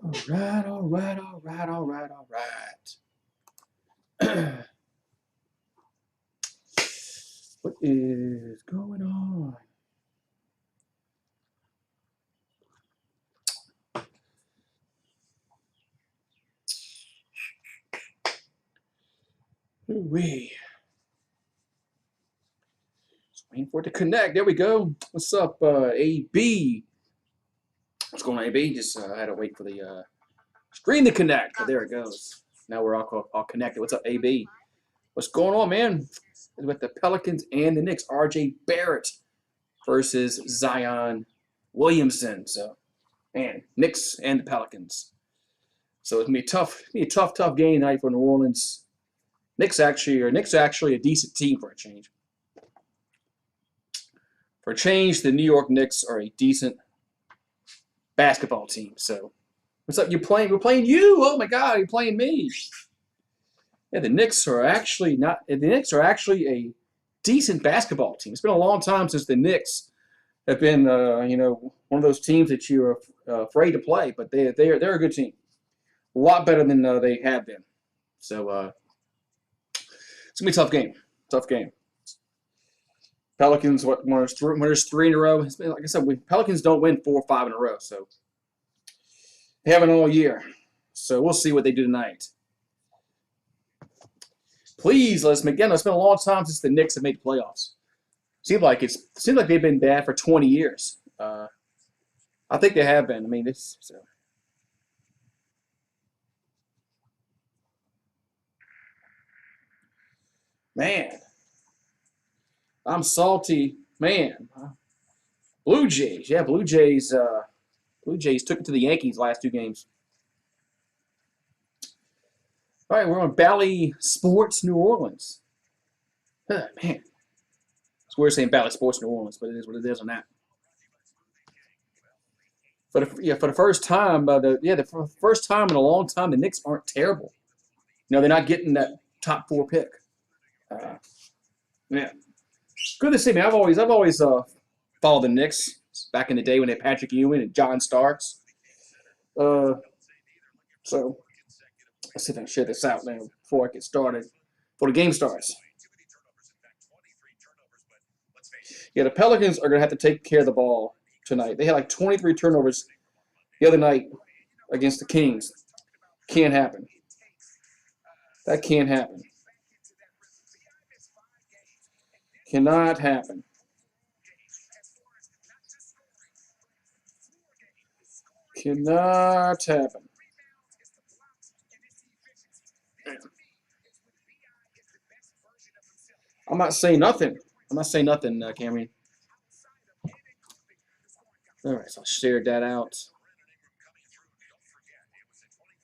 All right, all right, all right, all right, all right. What is going on? Ooh-wee. Just waiting for it to connect. There we go. What's up, AB? What's going on, AB? Just I had to wait for the screen to connect. But there it goes. Now we're all connected. What's up, AB? What's going on, man? With the Pelicans and the Knicks, RJ Barrett versus Zion Williamson. So, man, Knicks and the Pelicans. So it's gonna be a tough game tonight for New Orleans. Knicks actually a decent team for a change. For a change, the New York Knicks are a decent basketball team. So, what's up? We're playing you. Oh my God, you're playing me. Yeah, the Knicks are actually not. The Knicks are actually a decent basketball team. It's been a long time since the Knicks have been, one of those teams that you're afraid to play. But they're a good team, a lot better than they have been. So it's gonna be a tough game. Tough game. Pelicans, when there's three in a row. It's been, like I said, Pelicans don't win 4 or 5 in a row, so they haven't all year. So we'll see what they do tonight. Please let's make. Again, it's been a long time since the Knicks have made the playoffs. Seems like they've been bad for 20 years. I think they have been. I mean, man, I'm salty, man. Blue Jays, yeah, Blue Jays. Blue Jays took it to the Yankees last 2 games. All right, we're on Bally Sports New Orleans. Man, it's weird saying Bally Sports New Orleans, but it is what it is on that. For the first time, the first time in a long time, the Knicks aren't terrible. They're not getting that top 4 pick. Yeah, good to see me. I've always followed the Knicks back in the day when they had Patrick Ewing and John Starks. Uh, so let's see if I can share this out now before I get started. Before the game starts. Yeah, the Pelicans are going to have to take care of the ball tonight. They had like 23 turnovers the other night against the Kings. Can't happen. That can't happen. Cannot happen. Cannot happen. I'm not saying nothing. Cameron. All right, so I shared that out.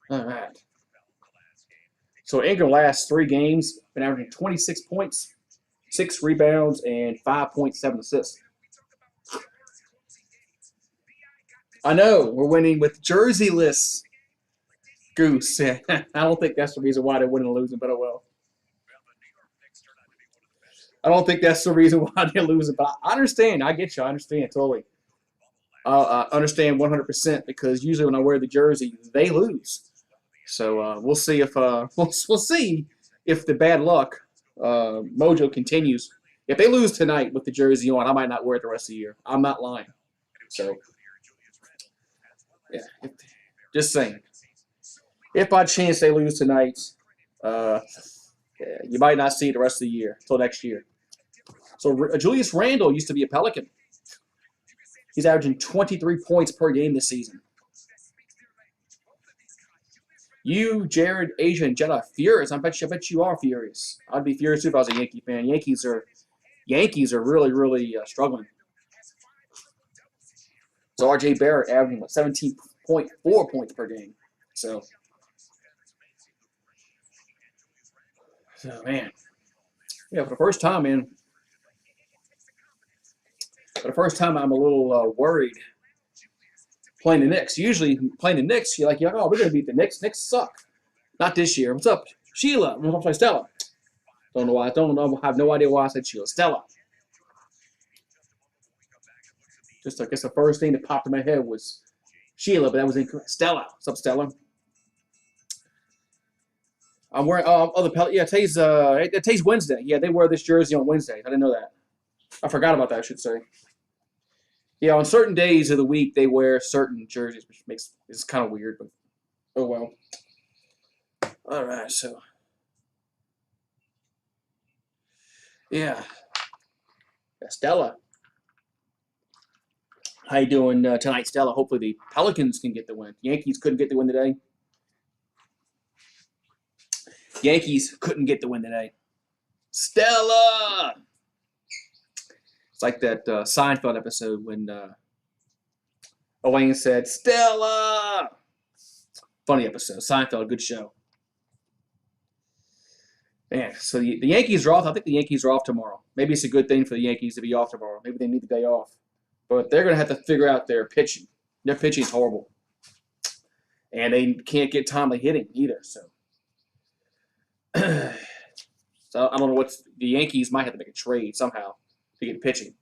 All right. So Ingram last 3 games been averaging 26 points, 6 rebounds, and 5.7 assists. I know we're winning with jersey-less Goose. I don't think that's the reason why they're winning and losing, but oh well. I don't think that's the reason why they're losing, but I understand. I get you. I understand totally. I understand 100% because usually when I wear the jersey, they lose. So we'll see if we'll see if the bad luck mojo continues. If they lose tonight with the jersey on, I might not wear it the rest of the year. I'm not lying. So yeah, just saying. If by chance they lose tonight, you might not see it the rest of the year until next year. So Julius Randle used to be a Pelican. He's averaging 23 points per game this season. You, Jared, Asia, and Jedi are furious. I bet you are furious. I'd be furious too if I was a Yankee fan. Yankees are really struggling. So RJ Barrett averaging 17.4 points per game. So man, yeah, for the first time, man. For the first time, I'm a little worried playing the Knicks. Usually, playing the Knicks, you're like, oh, we're going to beat the Knicks. Knicks suck. Not this year. What's up, Sheila? I'm going to play Stella. Don't know why. I have no idea why I said Sheila. Stella. Just, I guess the first thing that popped in my head was Sheila, but that was incorrect. Stella. What's up, Stella? I'm wearing yeah, today's Wednesday. Yeah, they wear this jersey on Wednesday. I didn't know that. I forgot about that, I should say. Yeah, on certain days of the week they wear certain jerseys, which it's kind of weird, but oh well. All right, so yeah, Stella. How you doing tonight, Stella? Hopefully the Pelicans can get the win. Yankees couldn't get the win today. Yankees couldn't get the win today. Stella! It's like that Seinfeld episode when Elaine said, Stella! Funny episode. Seinfeld, good show. Man, so the Yankees are off. I think the Yankees are off tomorrow. Maybe it's a good thing for the Yankees to be off tomorrow. Maybe they need the day off. But they're going to have to figure out their pitching. Their pitching is horrible. And they can't get timely hitting either. So I don't know what's the Yankees might have to make a trade somehow to get pitching.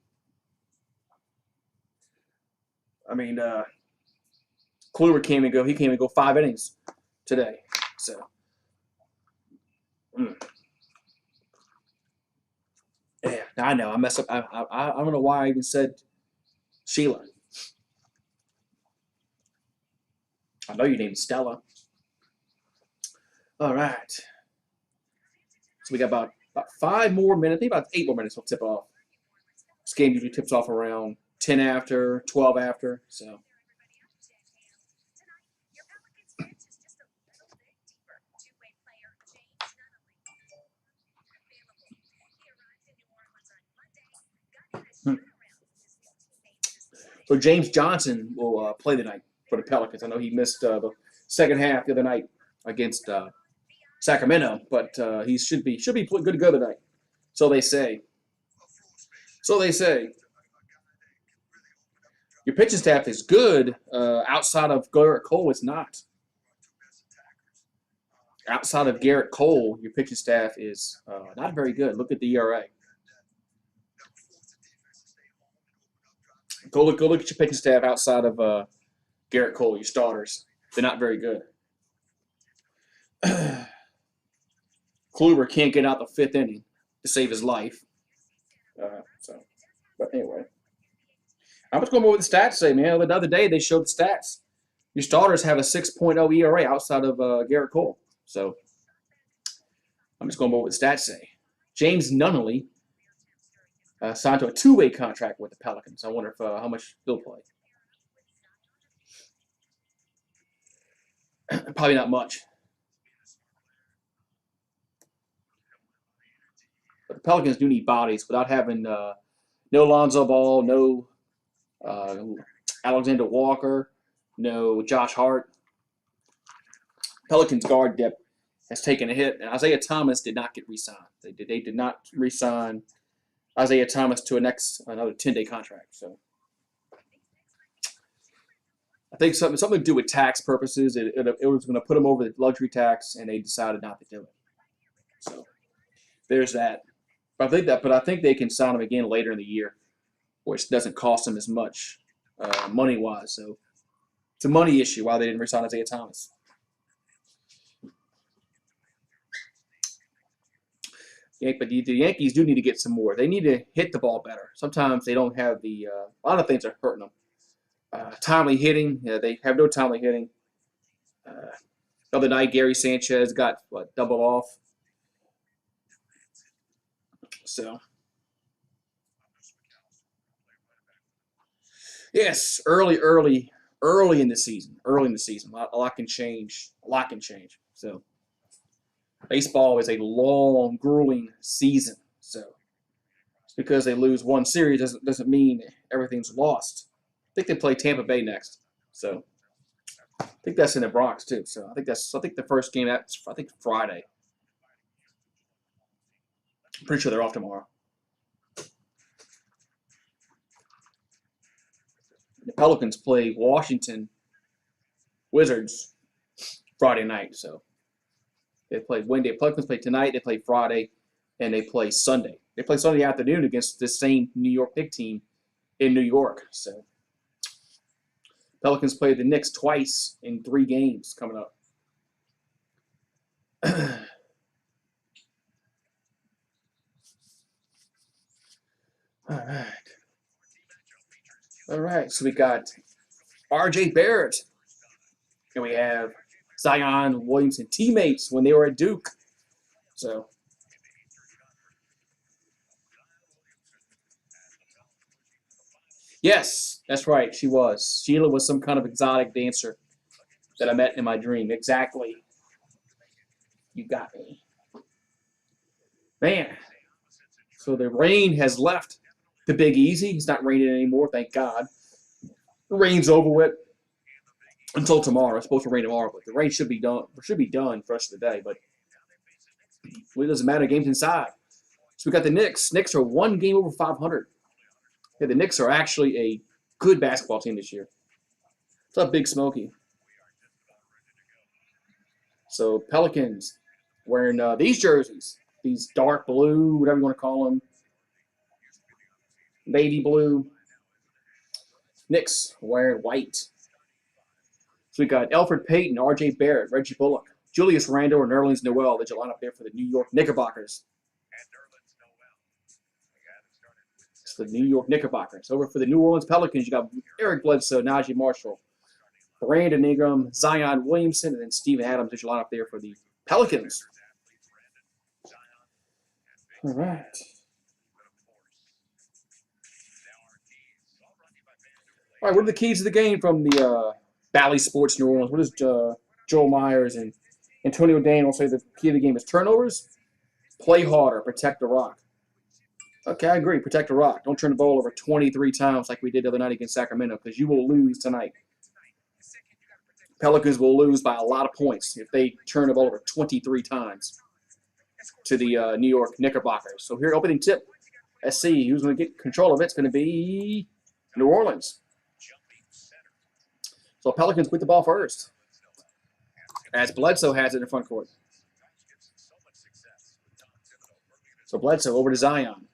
I mean, Kluber came and go 5 innings today. So yeah, I know I messed up. I don't know why I even said Sheila. I know your name's Stella. All right. So we got about 5 more minutes, maybe about 8 more minutes. We'll tip off. This game usually tips off around 10 after, 12 after. So. So James Johnson will play tonight for the Pelicans. I know he missed the second half the other night against Sacramento, but he should be good to go tonight. So they say. So they say. Your pitching staff is good. Outside of Garrett Cole, it's not. Outside of Garrett Cole, your pitching staff is not very good. Look at the ERA. Go look at your pitching staff outside of Garrett Cole, your starters. They're not very good. Kluber can't get out the 5th inning to save his life. But anyway. I'm just going over what the stats say, man. The other day they showed the stats. Your starters have a 6.0 ERA outside of Garrett Cole. So I'm just going over what the stats say. James Nunnally signed to a 2-way contract with the Pelicans. I wonder if how much he'll play. Probably not much. But the Pelicans do need bodies without having no Lonzo Ball, no Alexander Walker, no Josh Hart. Pelicans guard depth has taken a hit, and Isaiah Thomas did not get re-signed. They did not re-sign Isaiah Thomas to another 10-day contract. So I think something to do with tax purposes. It was going to put him over the luxury tax, and they decided not to do it. So there's that. But I think they can sign him again later in the year, which doesn't cost them as much money-wise. So it's a money issue why they didn't re-sign Isaiah Thomas. Yeah, but the Yankees do need to get some more. They need to hit the ball better. Sometimes they don't have a lot of things are hurting them. Timely hitting, they have no timely hitting. The other night, Gary Sanchez got doubled off. So, yes, early in the season. A lot can change. So, baseball is a long, grueling season. So, just because they lose one series doesn't mean everything's lost. I think they play Tampa Bay next. So, I think that's in the Bronx too. So, I think the first game Friday. I'm pretty sure they're off tomorrow. The Pelicans play Washington Wizards Friday night. So they play Wednesday. Pelicans play tonight. They play Friday, and they play Sunday. They play Sunday afternoon against the same New York Knicks team in New York. So Pelicans play the Knicks twice in 3 games coming up. All right. So we got R.J. Barrett, and we have Zion Williamson, teammates when they were at Duke. So, yes, that's right. She was. Sheila was some kind of exotic dancer that I met in my dream. Exactly. You got me. Man. So the rain has left the Big Easy. It's not raining anymore, thank God. The rain's over with until tomorrow. It's supposed to rain tomorrow, but the rain should be done. Should be done for the rest of the day. But it doesn't matter. Game's inside. So we got the Knicks. Knicks are 1 game over 500. Yeah, the Knicks are actually a good basketball team this year. What's up, Big Smokey? So Pelicans wearing these jerseys. These dark blue, whatever you want to call them. Navy blue. Knicks wearing white. So we got Elfrid Payton, R.J. Barrett, Reggie Bullock, Julius Randle, and Nerlens Noel that you line up there for the New York Knickerbockers. It's the New York Knickerbockers. Over for the New Orleans Pelicans, you got Eric Bledsoe, Najee Marshall, Brandon Ingram, Zion Williamson, and then Steven Adams that you line up there for the Pelicans. All right. All right, what are the keys to the game from the Bally Sports New Orleans? What does Joel Myers and Antonio Daniel say the key of the game is? Turnovers, play harder, protect the rock. Okay, I agree. Protect the rock. Don't turn the ball over 23 times like we did the other night against Sacramento because you will lose tonight. Pelicans will lose by a lot of points if they turn the ball over 23 times to the New York Knickerbockers. So here, opening tip. Let's see who's going to get control of it. It's going to be New Orleans. So Pelicans with the ball first, as Bledsoe has it in front court. So Bledsoe over to Zion.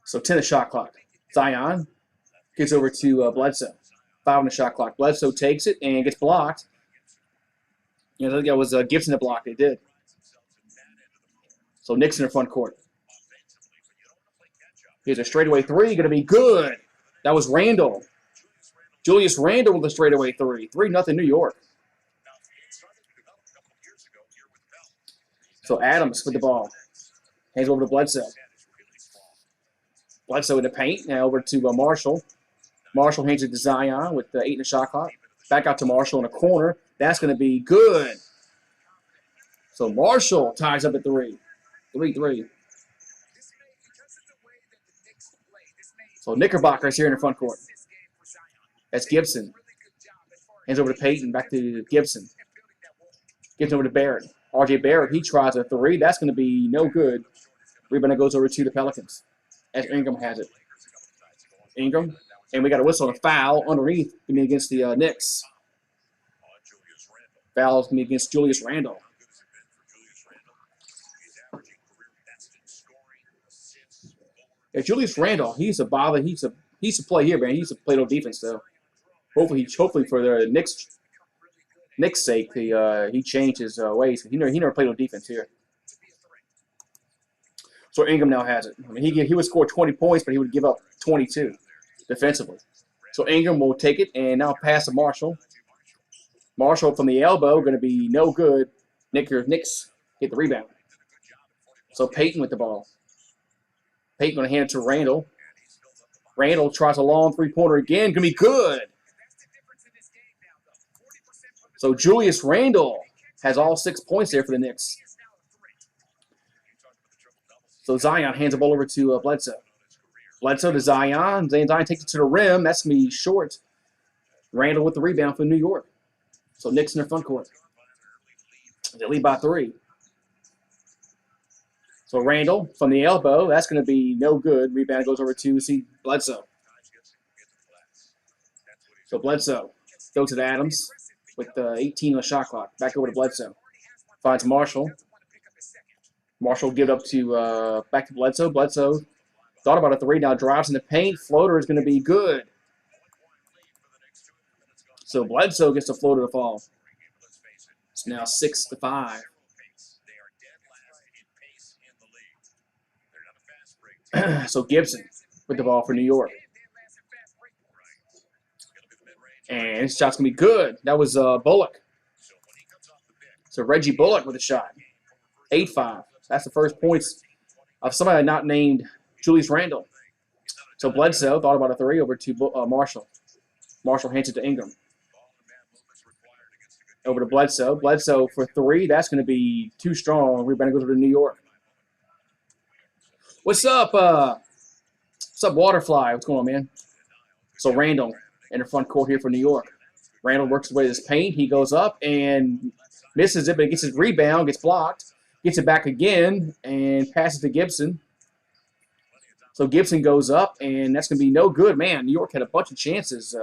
So 10 of shot clock. Zion gets over to Bledsoe. 5 on the shot clock. Bledsoe takes it and gets blocked. You know, I think that was Gibson that blocked it. It did. So Knicks in the front court. Here's a straightaway 3. Going to be good. That was Randle. Julius Randle with a straightaway 3. 3-0 New York. So Adams with the ball. Hands over to Bledsoe. Bledsoe in the paint. Now over to Marshall. Marshall hands it to Zion with 8 in the shot clock. Back out to Marshall in the corner. That's going to be good. So Marshall ties up at 3. 3-3. So Knickerbockers here in the front court. That's Gibson. Hands over to Payton. Back to Gibson. Gibson over to Barrett. R.J. Barrett, he tries a 3. That's going to be no good. Rebound goes over to the Pelicans. As Ingram has it. Ingram. And we got a whistle and a foul underneath. Going to be against the Knicks. Foul's going to be against Julius Randle. Yeah, Julius Randle, he's a bother. He's a play here, man. He's a play no defense though. Hopefully for the Knicks' sake, he changed his ways. He never played no defense here. So Ingram now has it. I mean, he would score 20 points, but he would give up 22 defensively. So Ingram will take it and now pass to Marshall. Marshall from the elbow, going to be no good. Knicks get the rebound. So Payton with the ball. Payton going to hand it to Randle. Randle tries a long three-pointer again. Going to be good. So Julius Randle has all 6 points there for the Knicks. So Zion hands the ball over to Bledsoe. Bledsoe to Zion. Zion takes it to the rim. That's going to be short. Randle with the rebound for New York. So Knicks in their front court. They lead by 3. So Randle from the elbow. That's going to be no good. Rebound goes over to Bledsoe. So Bledsoe goes to Adams with 18 on the shot clock. Back over to Bledsoe. Finds Marshall. Marshall give it up to back to Bledsoe. Bledsoe thought about a 3. Now drives in the paint. Floater is going to be good. So Bledsoe gets the floater to fall. It's now 6-5. So Gibson with the ball for New York. And his shot's going to be good. That was Bullock. So Reggie Bullock with a shot. 8-5. That's the first points of somebody not named Julius Randle. So Bledsoe thought about a three over to Marshall. Marshall hands it to Ingram. Over to Bledsoe. Bledsoe for three. That's going to be too strong. Rebound goes over to New York. What's up? What's up, Waterfly? What's going on, man? So Randle in the front court here for New York. Randle works his way to this paint. He goes up and misses it, but he gets his rebound, gets blocked, gets it back again, and passes to Gibson. So Gibson goes up, and that's going to be no good. Man, New York had a bunch of chances.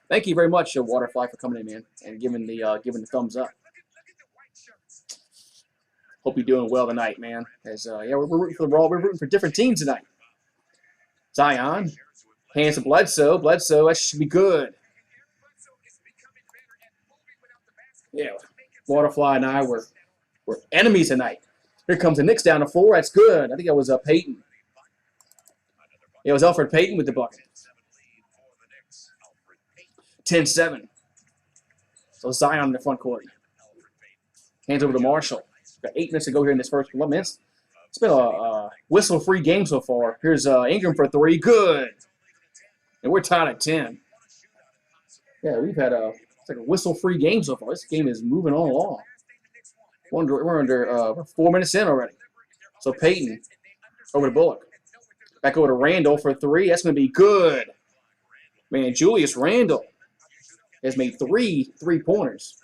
Thank you very much, Waterfly, for coming in, man, and giving the thumbs up. Hope you're doing well tonight, man. As yeah, we're rooting for the Raw. We're rooting for different teams tonight. Zion hands to Bledsoe. Bledsoe, that should be good. Yeah, Waterfly and I were enemies tonight. Here comes the Knicks down the floor. That's good. I think that was Peyton. Yeah, it was Alfred Payton with the bucket. 10-7. So Zion in the front court. Hands over to Marshall. Got 8 minutes to go here in this first 1 minute. It's been a whistle-free game so far. Here's Ingram for three. Good. And we're tied at 10. Yeah, we've had it's like a whistle-free game so far. This game is moving on along. We're under 4 minutes in already. So Peyton over to Bullock. Back over to Randle for three. That's going to be good. Man, Julius Randle has made 3 3-pointers.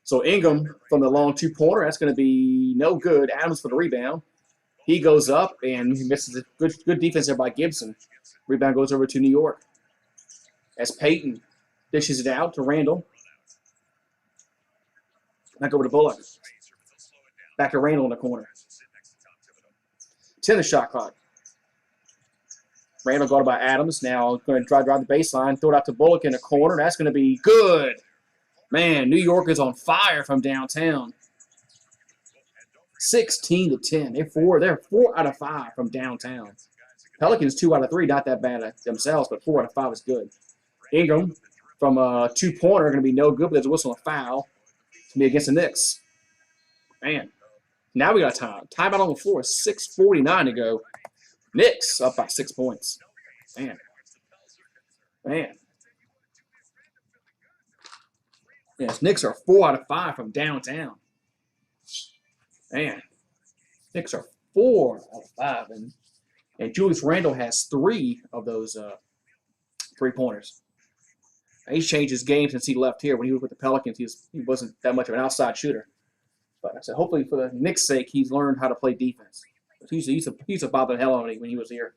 So Ingram from the long 2-pointer. That's going to be no good. Adams for the rebound. He goes up and he misses it. Good defense there by Gibson. Rebound goes over to New York. As Peyton dishes it out to Randle. Back over to Bullock. Back to Randle in the corner. 10 the shot clock. Randle guarded by Adams. Now going to drive the baseline. Throw it out to Bullock in the corner. That's going to be good. Man, New York is on fire from downtown. 16-10. They're 4 out of 5 from downtown. Pelicans 2 out of 3, not that bad themselves, but 4 out of 5 is good. Ingram from a 2-pointer going to be no good, but there's a whistle and a foul to be against the Knicks. Man, now we got time. Timeout on the floor. 6:49 to go. Knicks up by 6 points. Man. Yes, Knicks are 4 out of 5 from downtown. Man, Knicks are 4 out of 5, and Julius Randle has 3 of those 3-pointers. He's changed his game since he left here. When he was with the Pelicans, he wasn't that much of an outside shooter. But I said, hopefully for the Knicks' sake, he's learned how to play defense. He used to bother the hell out of me when he was here,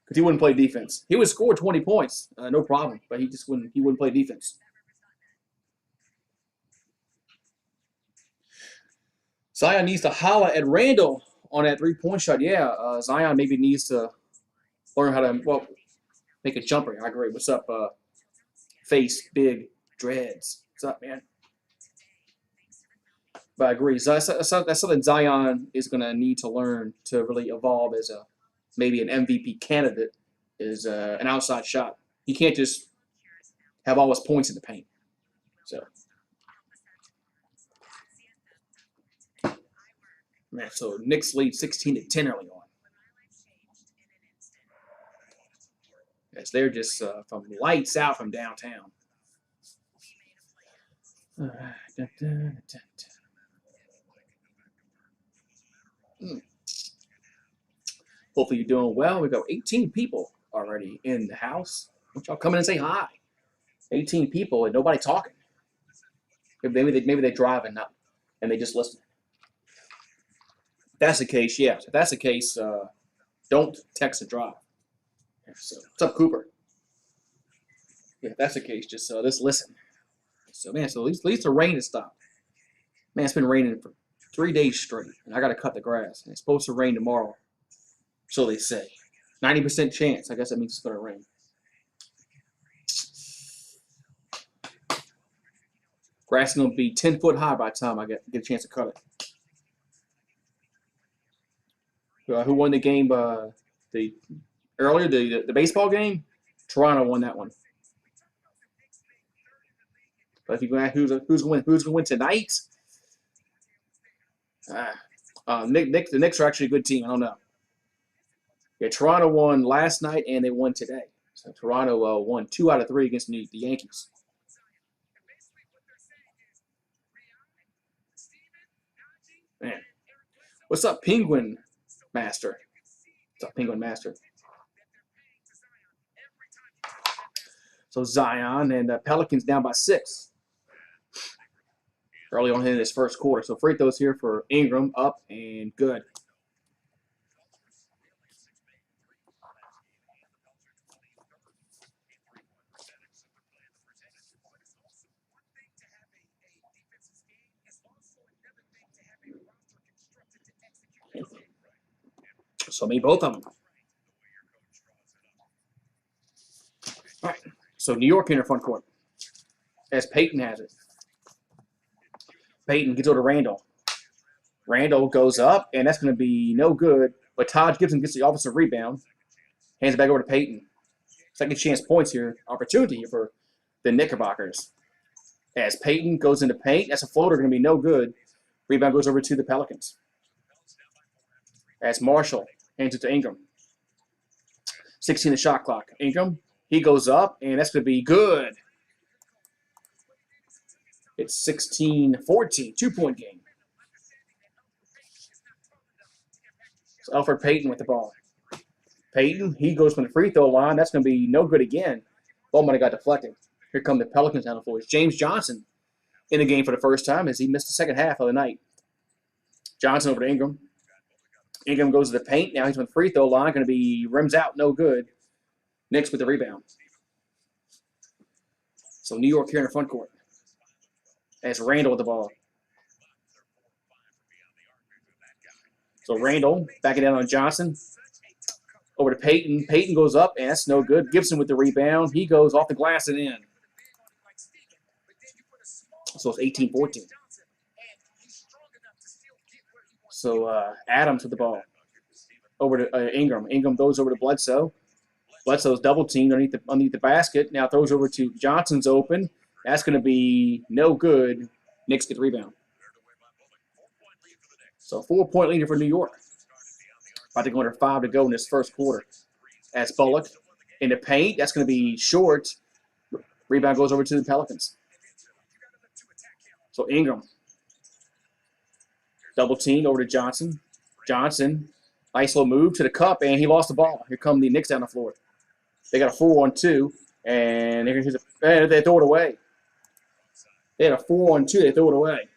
because he wouldn't play defense. He would score 20 points, no problem, but he wouldn't play defense. Zion needs to holler at Randle on that 3-point shot. Yeah, Zion maybe needs to learn how to, make a jumper. I agree. What's up, Face Big Dreads? What's up, man? But I agree. That's something Zion is going to need to learn to really evolve as maybe an MVP candidate, is an outside shot. He can't just have all his points in the paint. So Knicks lead 16-10 early on. Yes, they're just from lights out from downtown. Hopefully you're doing well. We've got 18 people already in the house. Why don't y'all come in and say hi? 18 people and nobody talking. Maybe they're driving up and they just listen. If that's the case, yes. If that's the case, don't text and drive. So, what's up, Cooper? Yeah, if that's the case, just listen. So, man, at least the rain has stopped. Man, it's been raining for 3 days straight, and I got to cut the grass. And it's supposed to rain tomorrow, so they say. 90% chance. I guess that means it's going to rain. Grass is going to be 10 foot high by the time I get a chance to cut it. Who won the game? The earlier the baseball game. Toronto won that one. But if you go ask who's going to win tonight? The Knicks are actually a good team. I don't know. Yeah, Toronto won last night and they won today. So Toronto won 2 out of 3 against the Yankees. Man, what's up, Penguin Master? What's up, Penguin Master? So Zion and the Pelicans down by 6. Early on in this first quarter. So free throws here for Ingram, up and good. So me both of them. All right. So New York in their front court. As Peyton has it. Peyton gets over to Randall. Randall goes up, and that's going to be no good. But Todd Gibson gets the offensive rebound. Hands it back over to Peyton. Second chance points here. Opportunity here for the Knickerbockers. As Peyton goes into paint, that's a floater going to be no good. Rebound goes over to the Pelicans. As Marshall hands it to Ingram. 16 the shot clock. Ingram, he goes up, and that's going to be good. It's 16-14, 2-point game. So Elfrid Payton with the ball. Payton, he goes from the free throw line. That's going to be no good again. Ball might have got deflected. Here come the Pelicans down the floor. It's James Johnson in the game for the first time as he missed the second half of the night. Johnson over to Ingram. Ingram goes to the paint. Now he's on the free throw line. Going to be rims out, no good. Knicks with the rebound. So New York here in the front court. As Randall with the ball. So Randall backing down on Johnson. Over to Payton. Payton goes up, and that's no good. Gibson with the rebound. He goes off the glass and in. So it's 18-14. So Adams with the ball. Over to Ingram. Ingram goes over to Bledsoe. Bledsoe's double teamed underneath the basket. Now throws over to Johnson's open. That's going to be no good. Knicks get the rebound. So 4-point leader for New York. About to go under 5 to go in this first quarter. As Bullock in the paint. That's going to be short. Rebound goes over to the Pelicans. So Ingram. Double teamed over to Johnson. Johnson, nice little move to the cup, and he lost the ball. Here come the Knicks down the floor. They got a 4-on-2, and they throw it away. They had a 4-on-2. They threw it away.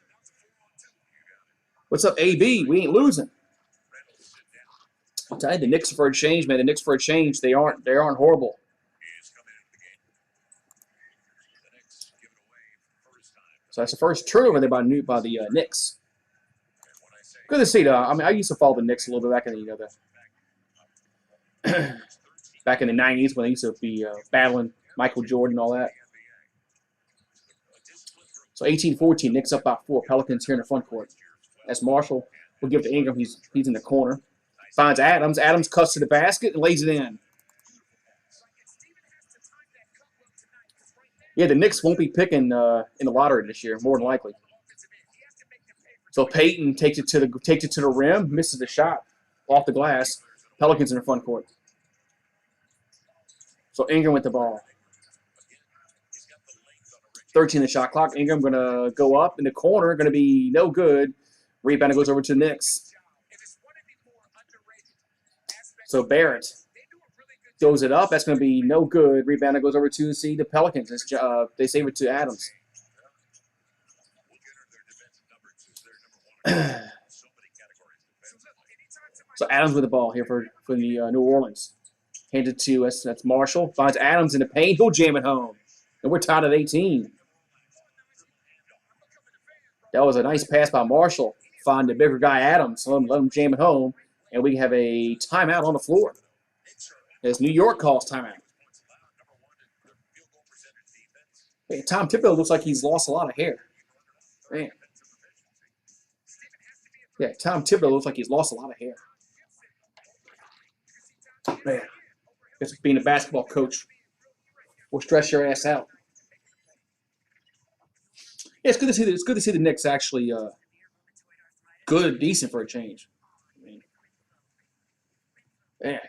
What's up, AB? We ain't losing. I'll tell you, the Knicks for a change, man. The Knicks for a change. They aren't horrible. So that's the first turnover there by the Knicks. Good to see, though. I mean, I used to follow the Knicks a little bit back in back in the 90s when they used to be battling Michael Jordan and all that. So 18-14, Knicks up by 4. Pelicans here in the front court. As Marshall will give to Ingram. He's in the corner. Finds Adams. Adams cuts to the basket and lays it in. Yeah, the Knicks won't be picking in the lottery this year, more than likely. So Payton takes it to the rim, misses the shot off the glass. Pelicans in the front court. So Ingram with the ball. 13 the shot clock. Ingram going to go up in the corner, going to be no good. Rebound goes over to the Knicks. So Barrett throws it up. That's going to be no good. Rebound goes over to the Pelicans. They save it to Adams. So Adams with the ball here for the New Orleans. Hands it to us. That's Marshall. Finds Adams in the paint. He'll jam it home. And we're tied at 18. That was a nice pass by Marshall. Find the bigger guy, Adams. Let him jam it home. And we have a timeout on the floor. As New York calls timeout. Hey, Tom Thibodeau looks like he's lost a lot of hair. Man. Yeah, Tom Thibodeau looks like he's lost a lot of hair. Man, guess being a basketball coach will stress your ass out. Yeah, it's good to see. It's good to see the Knicks actually good, decent for a change. I mean, man,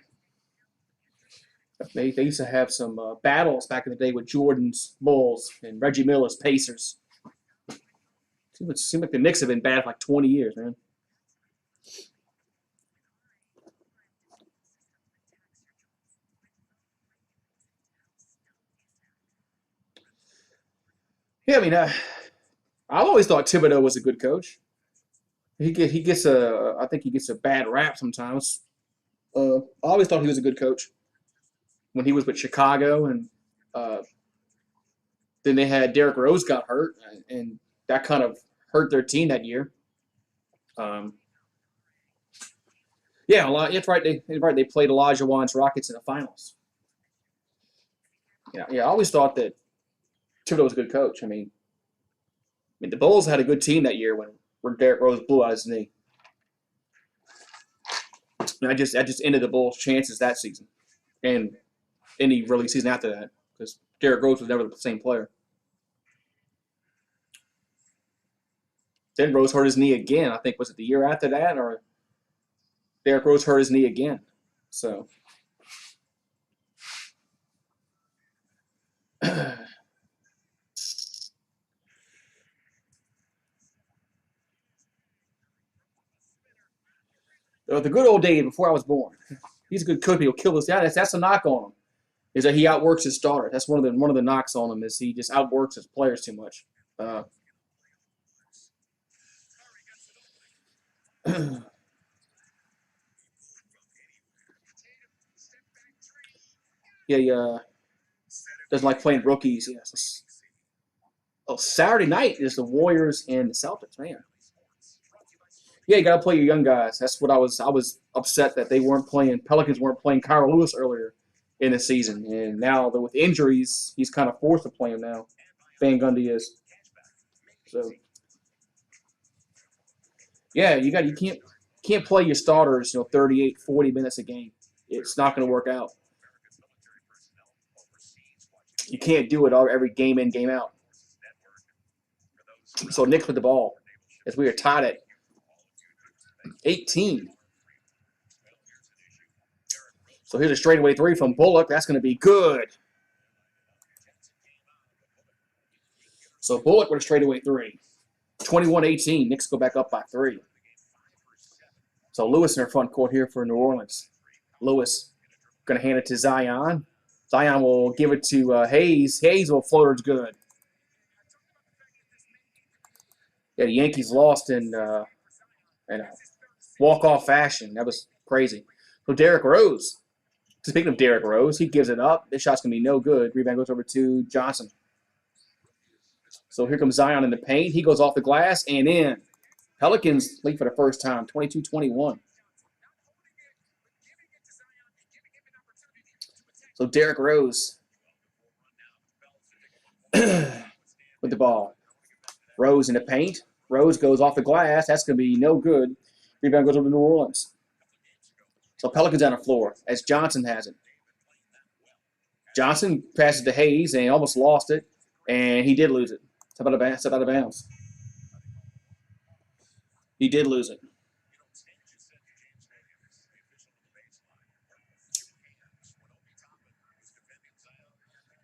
they used to have some battles back in the day with Jordan's Bulls and Reggie Miller's Pacers. Seems like the Knicks have been bad for like 20 years, man. Yeah, I mean, I've always thought Thibodeau was a good coach. He gets a I think he gets a bad rap sometimes. I always thought he was a good coach when he was with Chicago, and uh, then they had Derrick Rose got hurt, and that kind of hurt their team that year. Um, yeah, a lot. That's right. They played Elijah Wan's Rockets in the finals. Yeah. I always thought that Thibodeau was a good coach. I mean, the Bulls had a good team that year when Derrick Rose blew out his knee. And that just ended the Bulls' chances that season, and any really season after that, because Derrick Rose was never the same player. Then Rose hurt his knee again. I think was it the year after that, or Derrick Rose hurt his knee again. So the good old days before I was born. He's a good coach. He'll kill us. Yeah, that's a knock on him. Is that he outworks his starter. That's one of the knocks on him is he just outworks his players too much. Yeah, he doesn't like playing rookies. Yes. Oh, Saturday night is the Warriors and the Celtics, man. Yeah, you got to play your young guys. That's what I was upset that they weren't playing. Pelicans weren't playing Kyle Lewis earlier in the season, and now that with injuries, he's kind of forced to play him now. Van Gundy is. So yeah, you can't play your starters 38, 40 minutes a game. It's not going to work out. You can't do it every game in, game out. So Knicks with the ball as we are tied at 18. So here's a straightaway three from Bullock. That's going to be good. So Bullock with a straightaway three. 21-18. Knicks go back up by 3. So Lewis in their front court here for New Orleans. Lewis going to hand it to Zion. Zion will give it to Hayes. Hayes will float good. Yeah, the Yankees lost in walk-off fashion. That was crazy. So Derrick Rose. Speaking of Derrick Rose, he gives it up. This shot's going to be no good. Rebound goes over to Johnson. So here comes Zion in the paint. He goes off the glass and in. Pelicans lead for the first time, 22-21. So Derrick Rose with the ball. Rose in the paint. Rose goes off the glass. That's going to be no good. Rebound goes over to New Orleans. So Pelicans on the floor as Johnson has it. Johnson passes to Hayes and almost lost it, and he did lose it. Step out of bounds. He did lose it.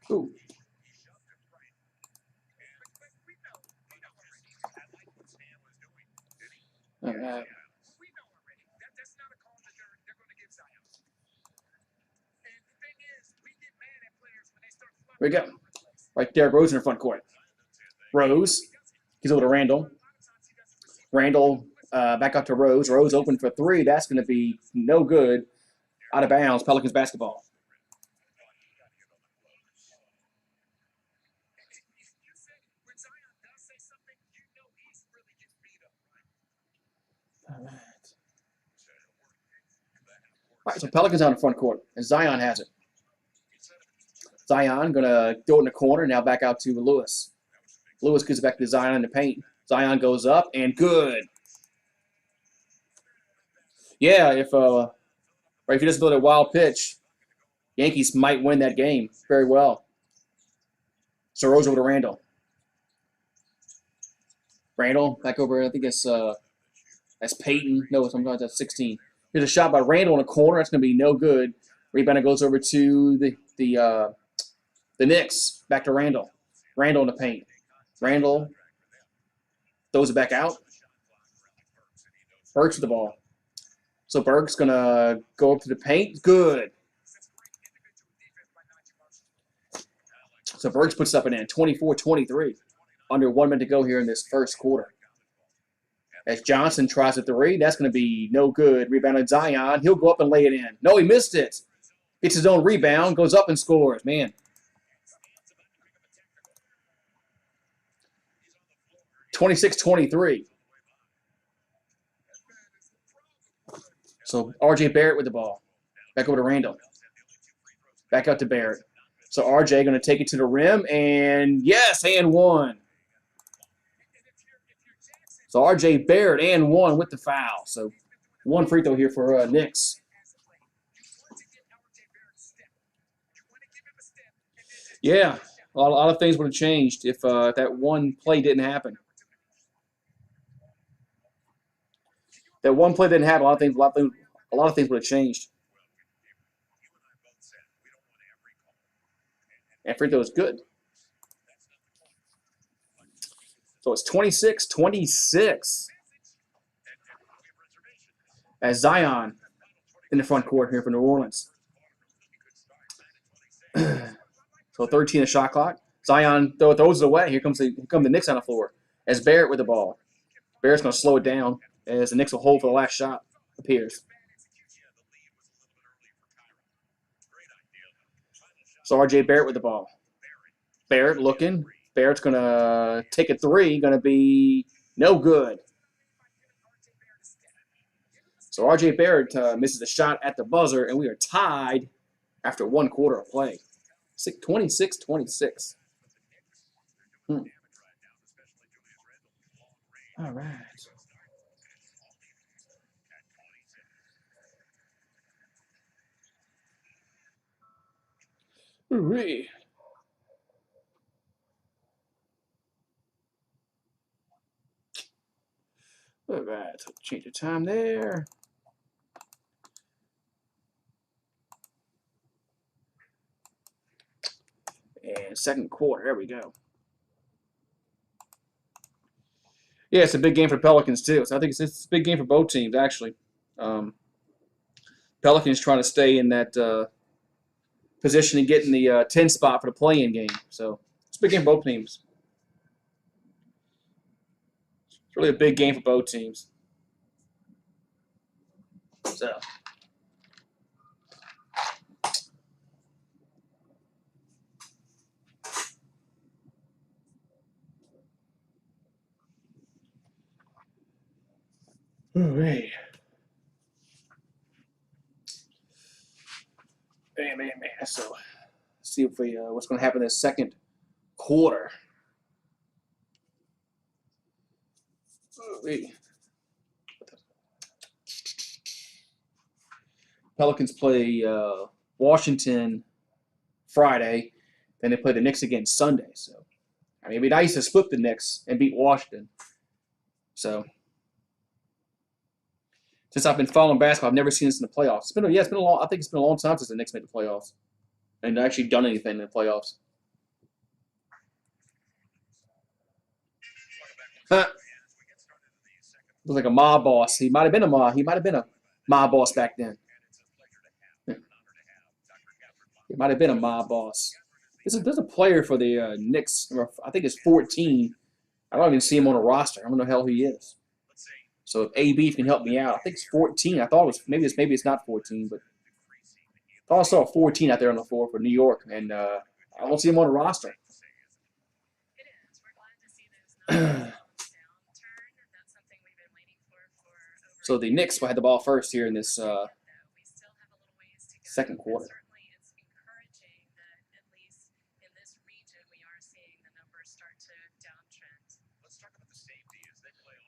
Ooh. All right. Here we go. Right there, Rose in the front court. Rose. He's over to Randall. Randall back up to Rose. Rose open for 3. That's going to be no good. Out of bounds. Pelicans basketball. All right, so Pelicans on the front court, and Zion has it. Zion going to throw it in the corner, now back out to Lewis. Lewis gives it back to Zion in the paint. Zion goes up and good. Yeah, if he doesn't throw that wild pitch, Yankees might win that game very well. So Rose over to Randall. Randall back over. I think that's Peyton. No, sometimes that's 16. Here's a shot by Randall in the corner. That's going to be no good. Rebound goes over to the Knicks. Back to Randall. Randall in the paint. Randall throws it back out. Burks with the ball. So Burks going to go up to the paint. Good. So Burks puts up an end. 24-23. Under 1 minute to go here in this first quarter. As Johnson tries a three, that's going to be no good. Rebounded Zion. He'll go up and lay it in. No, he missed it. Gets his own rebound, goes up and scores. Man. 26-23. So R.J. Barrett with the ball. Back over to Randall. Back out to Barrett. So R.J. going to take it to the rim, and yes, and one. So R.J. Barrett and one with the foul. So one free throw here for Knicks. Yeah, a lot of things would have changed if that one play didn't happen. That one play didn't happen. A lot of things would have changed. And free throw is good. So it's 26-26. As Zion in the front court here for New Orleans. So 13 a shot clock. Zion throws it away. Here comes the Knicks on the floor. As Barrett with the ball. Barrett's going to slow it down as the Knicks will hold for the last shot. Appears. So R.J. Barrett with the ball. Barrett looking. Barrett's going to take a three. Going to be no good. So R.J. Barrett misses a shot at the buzzer, and we are tied after 1 quarter of play. 26-26. All right. Hooray. All right, so change the time there. And second quarter, there we go. Yeah, it's a big game for Pelicans too. So I think it's a big game for both teams actually. Pelicans trying to stay in that position and get in the 10 spot for the play-in game. So it's a big game for both teams. It's really a big game for both teams. So. Man. So, let's see if what's going to happen in the second quarter. Pelicans play Washington Friday, then they play the Knicks again Sunday. So, I mean, it'd be nice to split the Knicks and beat Washington. So, since I've been following basketball, I've never seen this in the playoffs. It's been a long. I think it's been a long time since the Knicks made the playoffs and actually done anything in the playoffs. Huh. Looks like a mob boss. He might have been a mob boss back then. He might have been a mob boss. There's a player for the Knicks. I think it's 14. I don't even see him on a roster. I don't know how he is. So if AB can help me out, I think it's 14. I thought it was maybe it's not 14, but I thought I saw 14 out there on the floor for New York, and I don't see him on a roster. So the Knicks will have the ball first here in this second quarter.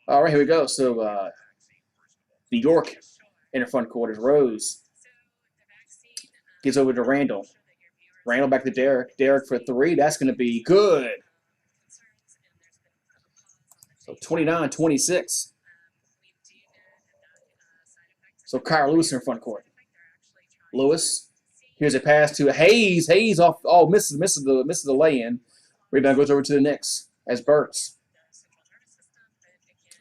All right, here we go. So New York in the front court is Rose. Gives over to Randall. Randall back to Derek. Derek for three. That's going to be good. So 29-26. So Kyle Lewis in front court. Lewis. Here's a pass to Hayes. Hayes off. Oh, misses the lay-in. Rebound goes over to the Knicks as Burks.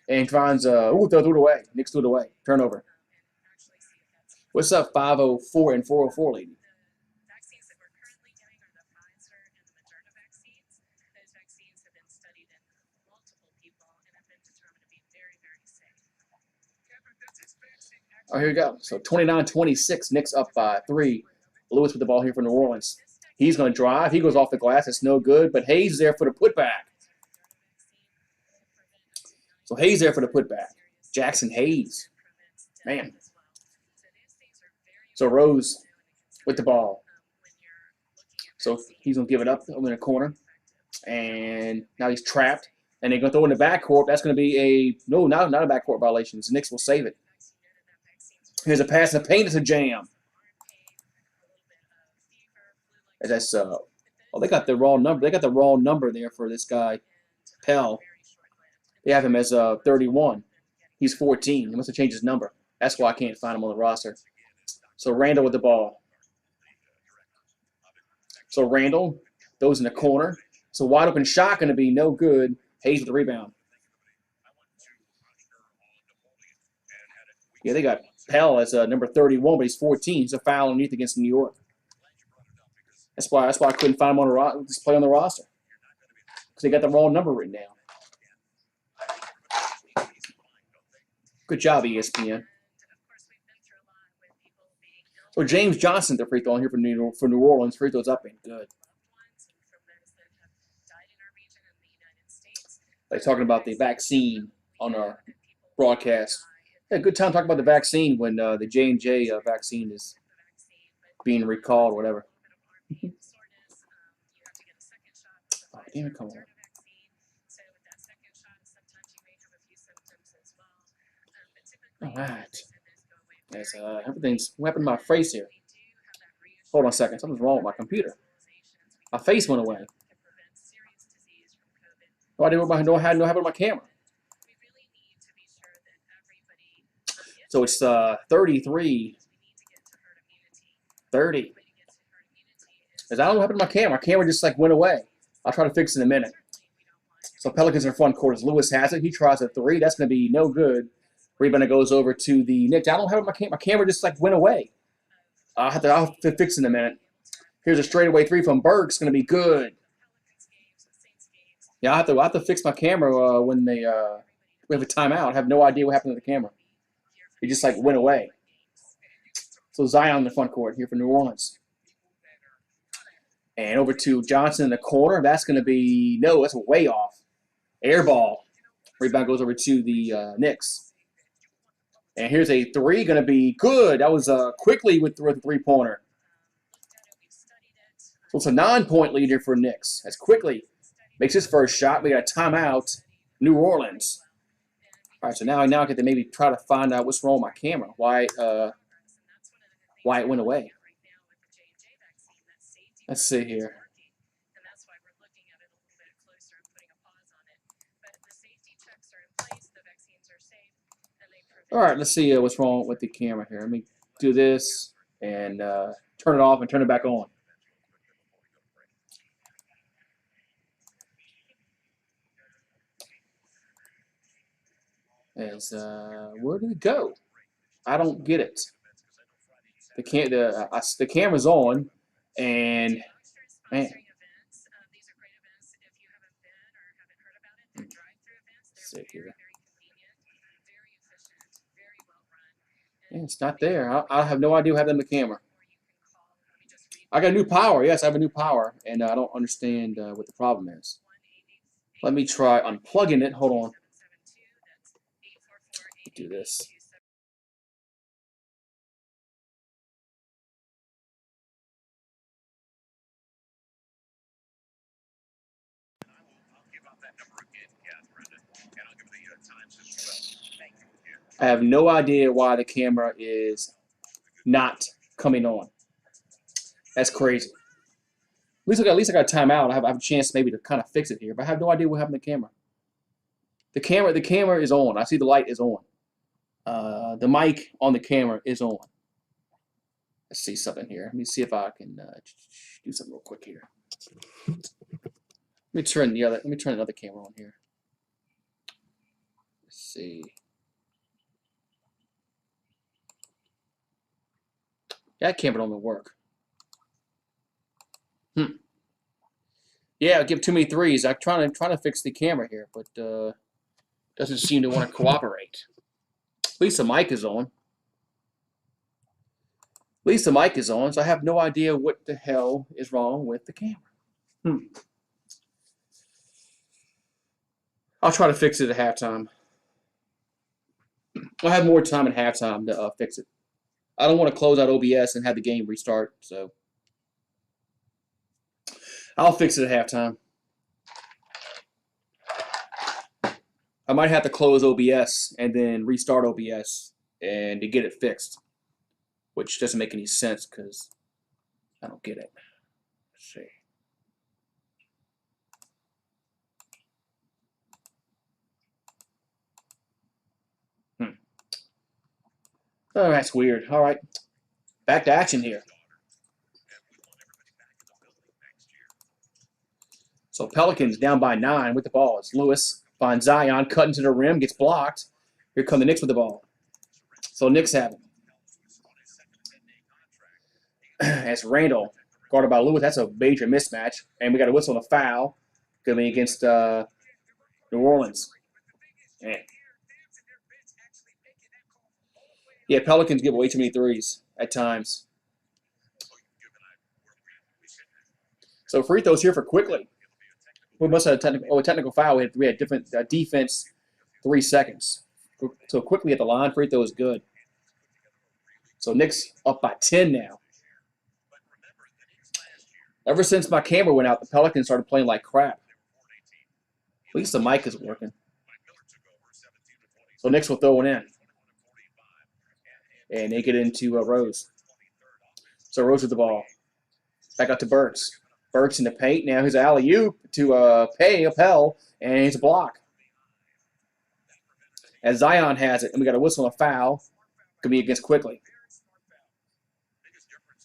And finds threw it away. Knicks threw it away. Turnover. What's up? 504 and 404, lady. Oh, here we go. So 29-26. Knicks up by 3. Lewis with the ball here for New Orleans. He's going to drive. He goes off the glass. It's no good. But Hayes there for the putback. So Hayes there for the putback. Jackson Hayes. Man. So Rose with the ball. So he's going to give it up over in the corner. And now he's trapped. And they're going to throw in the backcourt. That's going to be a – no, not a backcourt violation. The Knicks will save it. Here's a pass in the paint. It's a jam. That's oh, they got the wrong number. They got the wrong number there for this guy, Pell. They have him as 31. He's 14. He must have changed his number. That's why I can't find him on the roster. So Randall with the ball. So Randall, those in the corner. So wide open shot going to be no good. Hayes with the rebound. Yeah, they got Pell as number 31, but he's 14. He's a foul underneath against New York. That's why I couldn't find him on the play on the roster, because they got the wrong number written down. Good job, ESPN. So James Johnson, the free throw here for New Orleans. Free throws up and good. They're talking about the vaccine on our broadcast. Yeah, good time talking about the vaccine when the J&J vaccine is being recalled or whatever. Oh, damn it, come on. All right. Yes, everything's what happened to my face here. Hold on a second. Something's wrong with my computer. My face went away. No idea what happened to my camera. So it's 33-30. Because I don't know what happened to my camera. My camera just like went away. I'll try to fix it in a minute. So Pelicans in front court as Lewis has it. He tries a three. That's going to be no good. Rebound goes over to the Knicks. I don't have my camera. My camera just like went away. I'll have to fix it in a minute. Here's a straightaway three from Burks. Going to be good. Yeah, I have to fix my camera when we have a timeout. I have no idea what happened to the camera. It just like went away. So Zion in the front court here for New Orleans. And over to Johnson in the corner. That's going to be, no, that's way off. Air ball. Rebound goes over to the Knicks. And here's a three, going to be good. That was quickly with the three-pointer. So it's a 9-point leader for Knicks. As quickly makes his first shot. We got a timeout. New Orleans. All right, so now I get to maybe try to find out what's wrong with my camera. Why it went away. Let's see here. All right, let's see what's wrong with the camera here. Let me do this and turn it off and turn it back on. Where did it go? I don't get it. The camera's on, and man. Let's see here. Yeah, it's not there. I have no idea what happened to the camera. I got new power. Yes, I have a new power, and I don't understand what the problem is. Let me try unplugging it. Hold on. Do this. I have no idea why the camera is not coming on. That's crazy. At least I got a timeout. I have a chance maybe to kind of fix it here, but I have no idea what happened to the camera. The camera is on. I see the light is on. The mic on the camera is on. Let's see something here. Let me see if I can do something real quick here. Let me turn another camera on here. Let's see. That camera don't even work. Yeah, I give too many threes. I'm trying to fix the camera here, but doesn't seem to want to cooperate. At least the mic is on. At least the mic is on, so I have no idea what the hell is wrong with the camera. I'll try to fix it at halftime. I'll have more time at halftime to fix it. I don't want to close out OBS and have the game restart, so I'll fix it at halftime. I might have to close OBS and then restart OBS and to get it fixed, which doesn't make any sense because I don't get it. Let's see. Oh, that's weird. All right. Back to action here. So Pelicans down by 9 with the ball. It's Lewis. Finds Zion, cutting to the rim, gets blocked. Here come the Knicks with the ball. So Knicks have it. As Randall, guarded by Lewis. That's a major mismatch. And we got a whistle and a foul. Going to be against New Orleans. Man. Yeah, Pelicans give away too many threes at times. So free throws here for Quickly. We must have a technical foul. We had different defense 3 seconds. So Quickly at the line, free throw is good. So Knicks up by 10 now. Ever since my camera went out, the Pelicans started playing like crap. At least the mic is working. So Knicks will throw it in. And they get into Rose. So Rose with the ball. Back out to Burks. Burks in the paint. Now here's an alley-oop to Pell, and it's a block. As Zion has it, and we got a whistle and a foul. Could be against Quickly.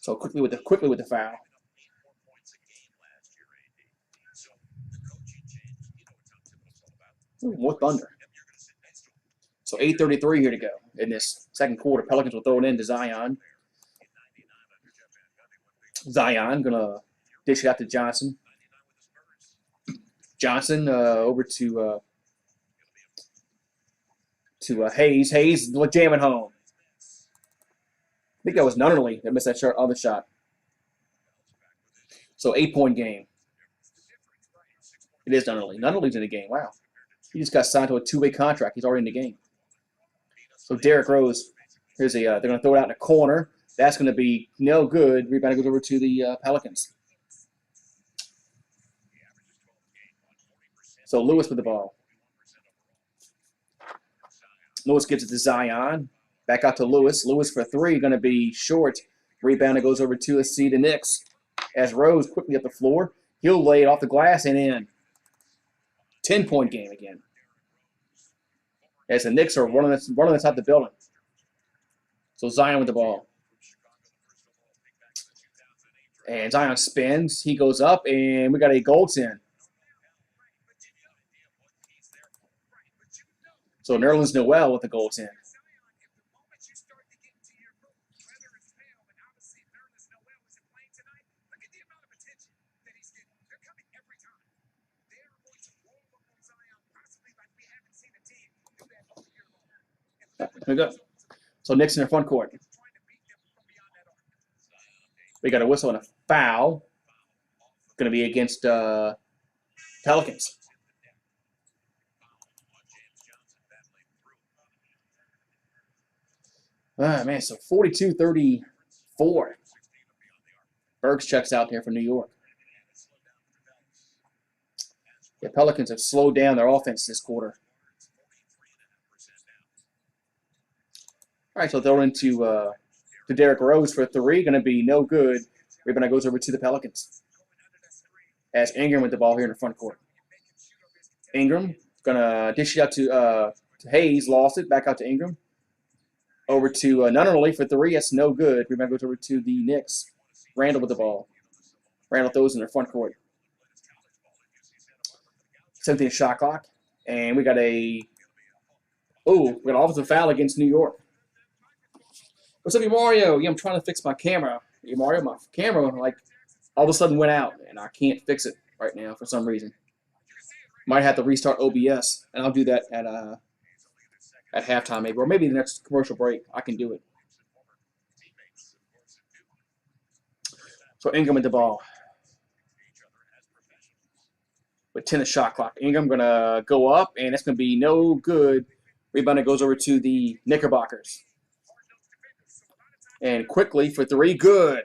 So Quickly with the foul. Ooh, more thunder. So 8:33 here to go in this second quarter. Pelicans will throw it into Zion. Zion gonna dish it out to Johnson. Johnson over to Hayes. Hayes jamming home. I think that was Nunnerly that missed that other shot. So 8-point game. It is Nunnerly. Nunnerly's in the game. Wow. He just got signed to a 2-way contract. He's already in the game. So Derrick Rose, here's they're going to throw it out in the corner. That's going to be no good. Rebound goes over to the Pelicans. So Lewis with the ball. Lewis gives it to Zion. Back out to Lewis. Lewis for 3, going to be short. Rebound goes over to the Knicks. As Rose quickly up the floor. He'll lay it off the glass and in. 10-point game again. As the Knicks are running inside the building. So Zion with the ball. And Zion spins. He goes up, and we got a goaltend. So Nerlens Noel with the goaltend. Here we go. So Knicks in their front court. We got a whistle and a foul. Going to be against Pelicans. Man, so 42-34. Burks checks out there for New York. The Pelicans have slowed down their offense this quarter. All right, so throw into to Derrick Rose for 3. Going to be no good. Rebound goes over to the Pelicans. As Ingram with the ball here in the front court. Ingram going to dish it out to Hayes. Lost it. Back out to Ingram. Over to Nunnerly for 3. That's no good. Rebound goes over to the Knicks. Randall with the ball. Randall throws in their front court. 17 shot clock. And we got we got an offensive foul against New York. What's up, Mario? Yeah, I'm trying to fix my camera. Mario, my camera, like, all of a sudden went out, and I can't fix it right now for some reason. Might have to restart OBS, and I'll do that at halftime maybe, or maybe the next commercial break. I can do it. So Ingram with the ball. With 10 shot clock. Ingram going to go up, and that's going to be no good. Rebound goes over to the Knickerbockers. And quickly for 3, good.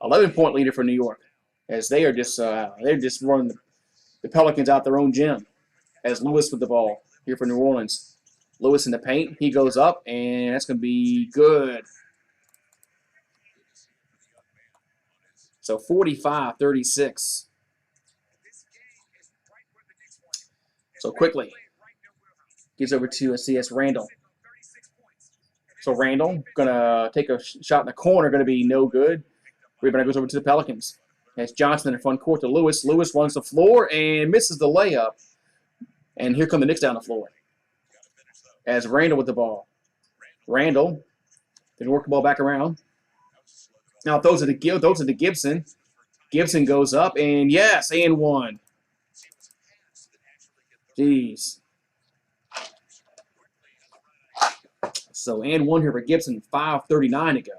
11-point leader for New York, as they're just running the Pelicans out their own gym. As Lewis with the ball here for New Orleans. Lewis in the paint, he goes up, and that's going to be good. So 45-36. So quickly gives over to CS Randall. So Randall going to take a shot in the corner, going to be no good. Rebound goes over to the Pelicans. As Johnson in the front court to Lewis. Lewis runs the floor and misses the layup. And here come the Knicks down the floor. As Randall with the ball. Randall can work the ball back around. Now throws it to Gibson. Gibson goes up, and yes, and 1. Jeez. So, and 1 here for Gibson, 5:39 to go.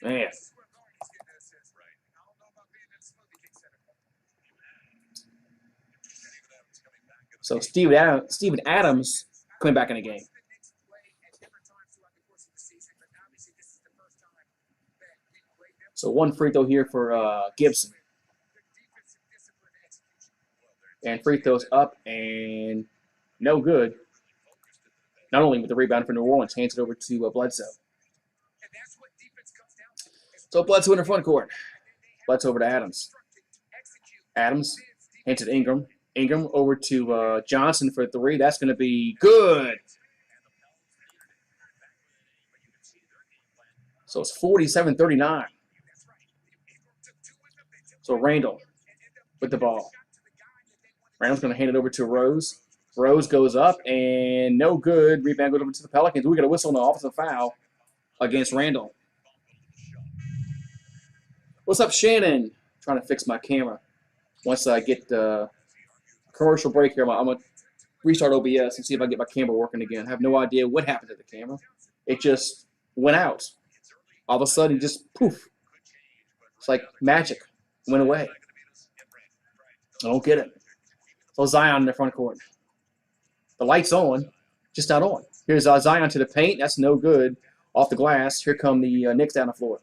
Man. So, Steven Adams coming back in the game. So 1 free throw here for Gibson. And free throws up and no good. Not only with the rebound for New Orleans, hands it over to Bledsoe. So Bledsoe in the front court. Bledsoe over to Adams. Adams hands it to Ingram. Ingram over to Johnson for 3. That's going to be good. So it's 47-39. So Randall with the ball. Randall's going to hand it over to Rose. Rose goes up, and no good. Rebound goes over to the Pelicans. We got a whistle on the offensive foul against Randall. What's up, Shannon? Trying to fix my camera. Once I get the commercial break here, I'm going to restart OBS and see if I can get my camera working again. I have no idea what happened to the camera. It just went out. All of a sudden, just poof. It's like magic. Went away. I don't get it. So Zion in the front court. The light's on, just not on. Here's Zion to the paint. That's no good. Off the glass. Here come the Knicks down the floor.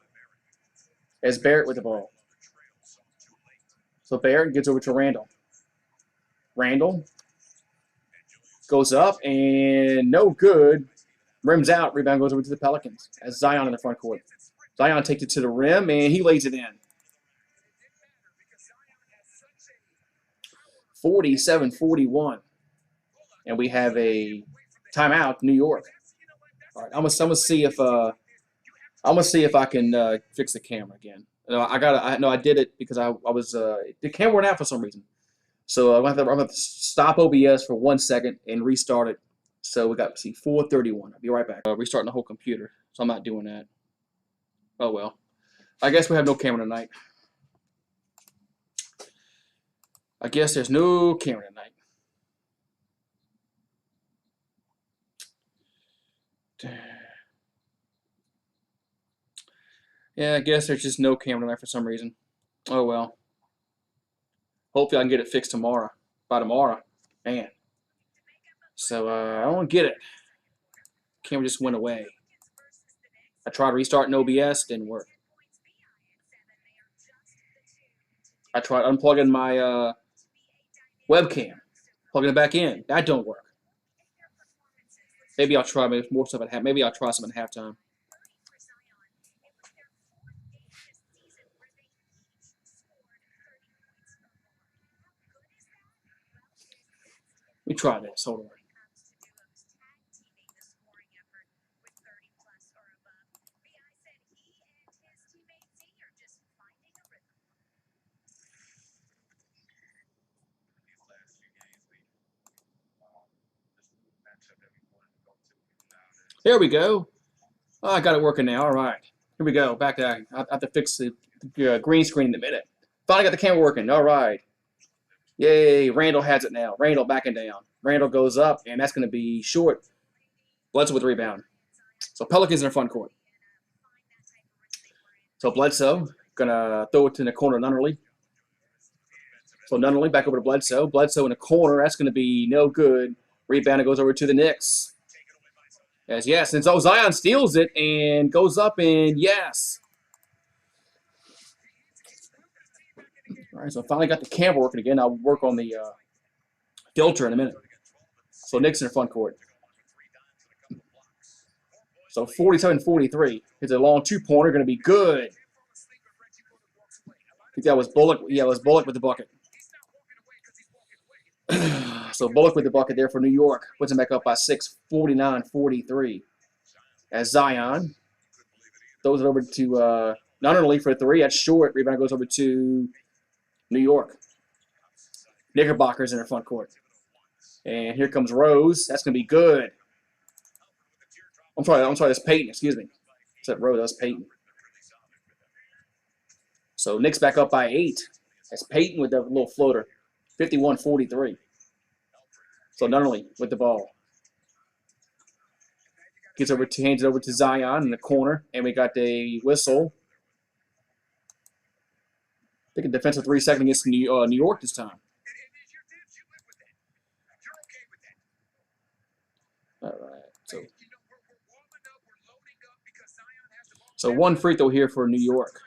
As Barrett with the ball. So Barrett gets over to Randall. Randall goes up and no good. Rims out. Rebound goes over to the Pelicans. As Zion in the front court. Zion takes it to the rim and he lays it in. 47-41. And we have a timeout, New York. All right, I'm gonna see if I can fix the camera again. I did it because I was the camera went out for some reason. So I'm gonna have to stop OBS for 1 second and restart it. So we got 4:31. I'll be right back. Restarting the whole computer, so I'm not doing that. Oh well. I guess we have no camera tonight. I guess there's no camera tonight. Yeah, I guess there's just no camera tonight for some reason. Oh well. Hopefully I can get it fixed tomorrow. By tomorrow. Man. So I don't get it. Camera just went away. I tried restarting OBS, didn't work. I tried unplugging my webcam, plugging it back in. That don't work. Maybe I'll try more stuff at half. Maybe I'll try some at halftime. Let me try this. Hold on. There we go. Oh, I got it working now. All right. Here we go. Back there. I have to fix the green screen in a minute. Finally got the camera working. All right. Yay. Randall has it now. Randall backing down. Randall goes up, and that's going to be short. Bledsoe with the rebound. So Pelicans in the front court. So Bledsoe going to throw it to the corner Nunnerly. So Nunnerly back over to Bledsoe. Bledsoe in the corner. That's going to be no good. Rebound, it goes over to the Knicks. Yes. And so Zion steals it and goes up, and yes. All right, so I finally got the camera working again. I'll work on the filter in a minute. So Knicks in the front court. So 47-43. It's a long two-pointer, going to be good. I think that was Bullock. Yeah, it was Bullock with the bucket. So Bullock with the bucket there for New York. Puts him back up by 6, 49-43. As Zion throws it over to Nunnerly for 3. That's short. Rebound goes over to New York. Knickerbockers in their front court. And here comes Rose. That's going to be good. I'm sorry, that's Peyton. Excuse me. I said Rose, that's Peyton. So Knicks back up by 8. That's Peyton with the little floater. 51-43. So Nunnerly with the ball. Hands it over to Zion in the corner. And we got a whistle. I think a defensive 3-second against New York this time. All right. So one free throw here for New York.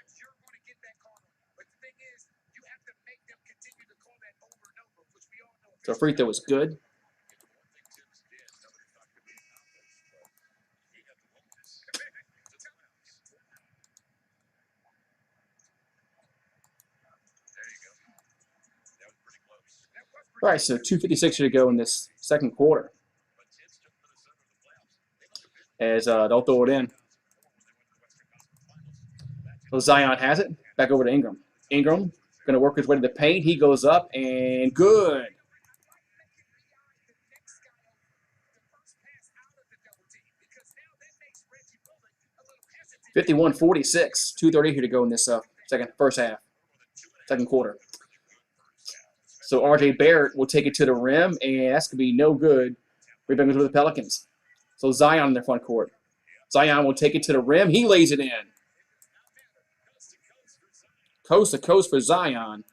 So free throw is good. All right, so 2:56 to go in this second quarter. As they'll throw it in. So Zion has it. Back over to Ingram. Ingram going to work his way to the paint. He goes up, and good. (51-46). 2:30 here to go in this first half, second quarter. So R.J. Barrett will take it to the rim, and that's going to be no good. Rebound goes to the Pelicans. So Zion in their front court. Zion will take it to the rim. He lays it in. Coast to coast for Zion.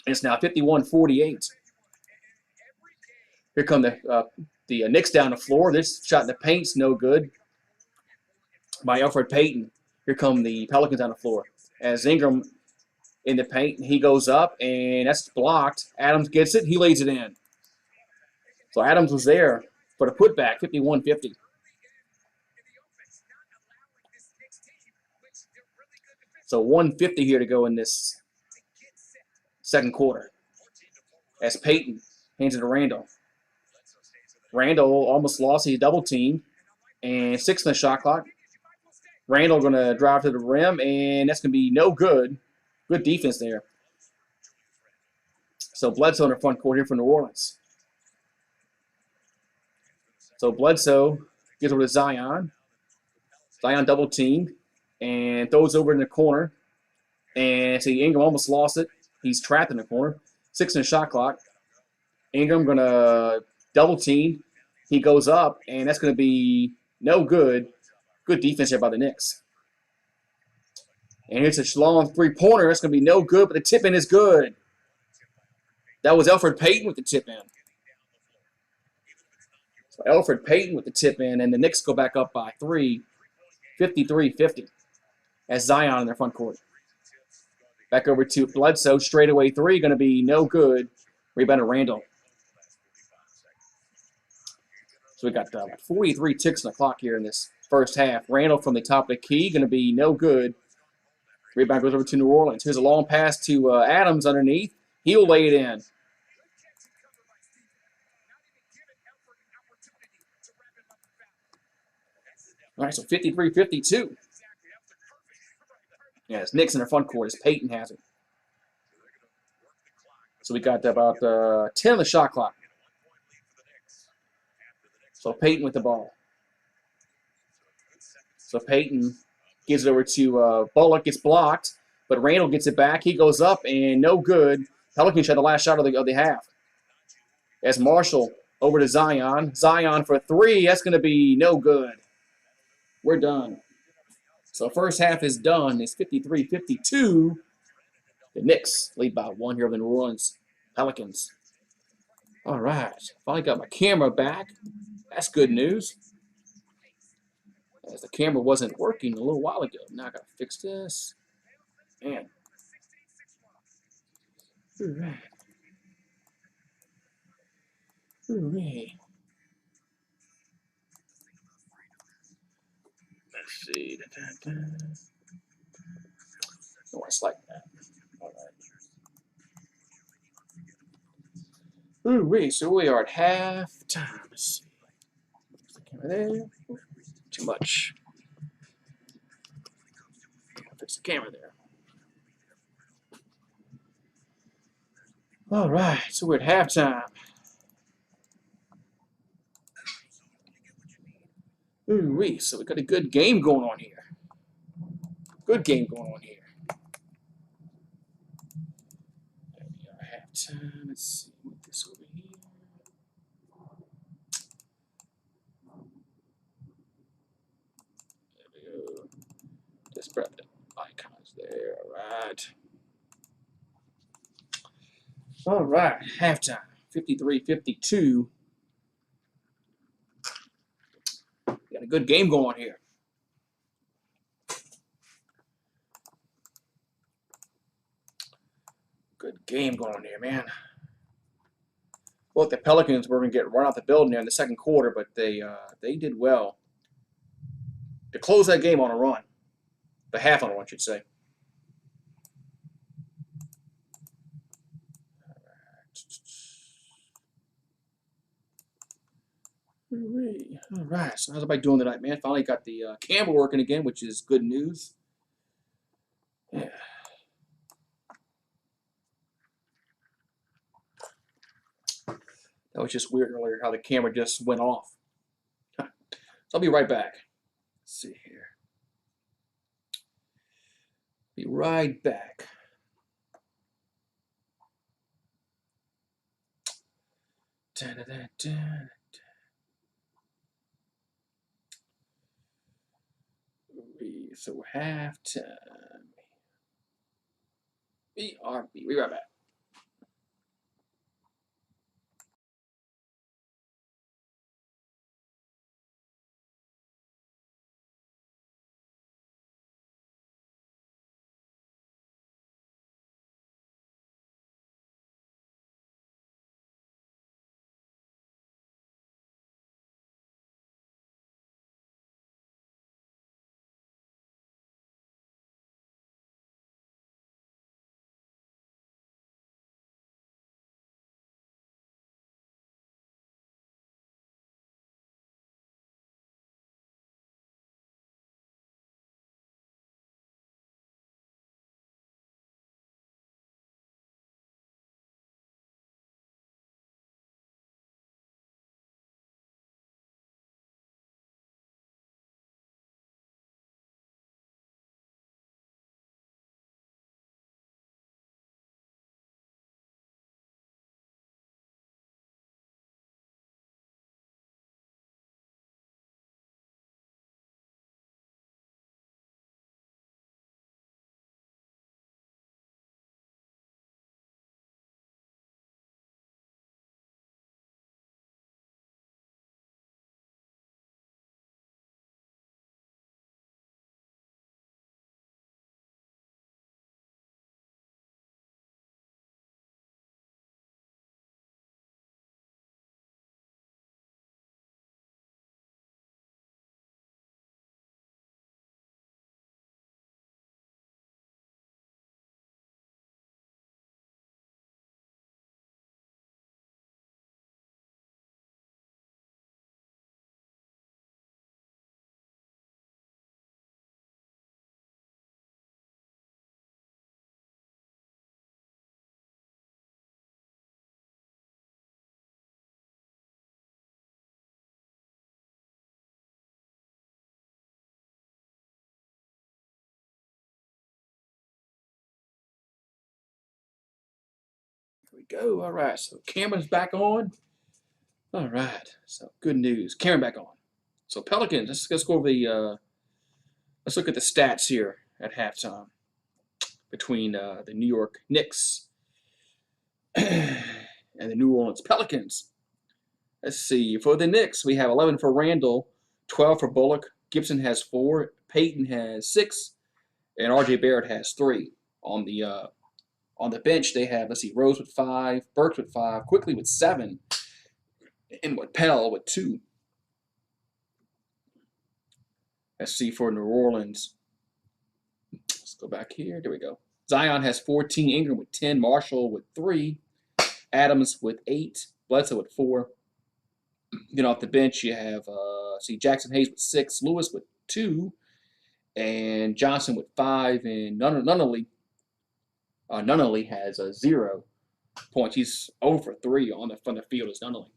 It's now 51-48. Here come the Knicks down the floor. This shot in the paint's no good by Elfrid Payton. Here come the Pelicans on the floor. As Ingram in the paint, he goes up, and that's blocked. Adams gets it. He lays it in. So Adams was there for the putback, 51-50. So 150 here to go in this second quarter. As Payton hands it to Randall. Randall almost lost. He double teamed. And 6 in the shot clock. Randall going to drive to the rim, and that's going to be no good. Good defense there. So Bledsoe in the front court here for New Orleans. So Bledsoe gets over to Zion. Zion double teamed and throws over in the corner. And see, Ingram almost lost it. He's trapped in the corner. 6 in the shot clock. Ingram going to double team. He goes up, and that's going to be no good. Good defense here by the Knicks. And here's a long three-pointer. That's going to be no good, but the tip-in is good. That was Elfrid Payton with the tip-in. So Elfrid Payton with the tip-in, and the Knicks go back up by 3, 53-50, as Zion in their front court. Back over to Bledsoe. Straightaway three. Going to be no good. Rebound to Randall. So we got 43 ticks on the clock here in this first half. Randall from the top of the key. Going to be no good. Rebound goes over to New Orleans. Here's a long pass to Adams underneath. He'll lay it in. All right, so 53-52. Yeah, it's Knicks in their front court. It's Payton has it. So we got about 10 on the shot clock. So Payton with the ball. So Payton gives it over to Bullock. Gets blocked, but Randall gets it back. He goes up, and no good. Pelicans had the last shot of the half. As Marshall over to Zion. Zion for three. That's going to be no good. We're done. So first half is done. It's 53-52. The Knicks lead by one here over the New Orleans Pelicans. All right. Finally got my camera back. That's good news. As the camera wasn't working a little while ago. Now I got to fix this. Man. All right. All right. Let's see. No, it's like that. All right. Ooh, so we are at halftime. Let's see. Put the camera there. Too much. Fix the camera there. All right, so we're at halftime. Ooh, so we got a good game going on here. Good game going on here. There we are, halftime. Let's see, move this over here. There we go. Just spread the icons there. All right, halftime. 53-52. Got a good game going on here. Good game going on here, man. Well, the Pelicans were going to get run out the building there in the second quarter, but they did well to close that game on a run. The half on a run, I should say. All right, so how's everybody doing tonight, man? Finally got the camera working again, which is good news. Yeah. That was just weird earlier how the camera just went off. So I'll be right back. Let's see here. Be right back. Da-da-da-da. So halftime. Be right back. we go. All right, so Cameron's back on. All right, so good news. Cameron back on. So Pelicans, let's go over the let's look at the stats here at halftime between the New York Knicks and the New Orleans Pelicans. Let's see. For the Knicks, we have 11 for Randall, 12 for Bullock. Gibson has 4. Payton has 6, and R.J. Barrett has 3. On the bench, they have, let's see, Rose with 5, Burks with 5, Quickly with 7, and Pell with 2. Let's see for New Orleans. Let's go back here. There we go. Zion has 14, Ingram with 10, Marshall with 3, Adams with 8, Bledsoe with 4. Then off the bench, you have Jackson Hayes with 6, Lewis with 2, and Johnson with 5, and Nunnally has 0 points. He's 0 for 3 from the field as Nunnally.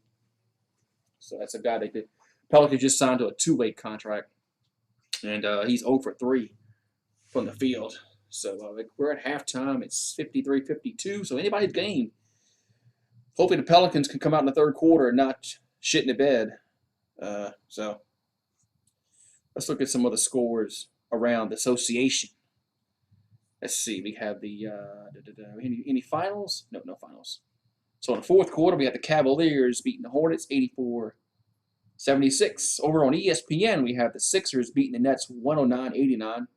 So that's a guy that the Pelicans just signed to a 2-way contract, and he's 0 for 3 from the field. So we're at halftime. It's 53-52, so anybody's game. Hopefully the Pelicans can come out in the third quarter and not shit in the bed. So let's look at some other scores around the association. Let's see. We have the any finals? No finals. So in the fourth quarter, we have the Cavaliers beating the Hornets 84-76. Over on ESPN, we have the Sixers beating the Nets 109-89.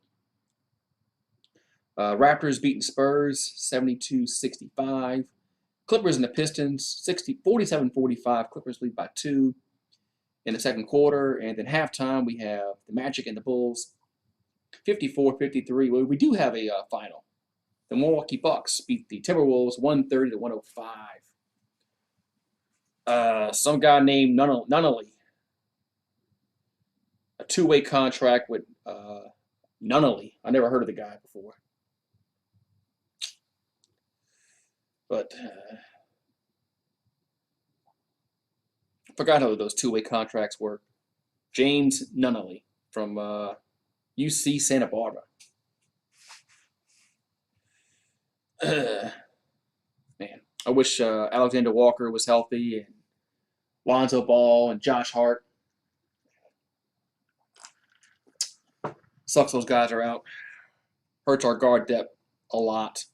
Raptors beating Spurs 72-65. Clippers and the Pistons 47-45. Clippers lead by 2 in the second quarter. And then halftime, we have the Magic and the Bulls 54-53. Well, we do have a final. The Milwaukee Bucks beat the Timberwolves 130-105. Some guy named Nunnally. A 2-way contract with Nunnally. I never heard of the guy before. But I forgot how those 2-way contracts work. James Nunnally from UC Santa Barbara. Man, I wish Alexander Walker was healthy and Lonzo Ball and Josh Hart. Sucks those guys are out. Hurts our guard depth a lot.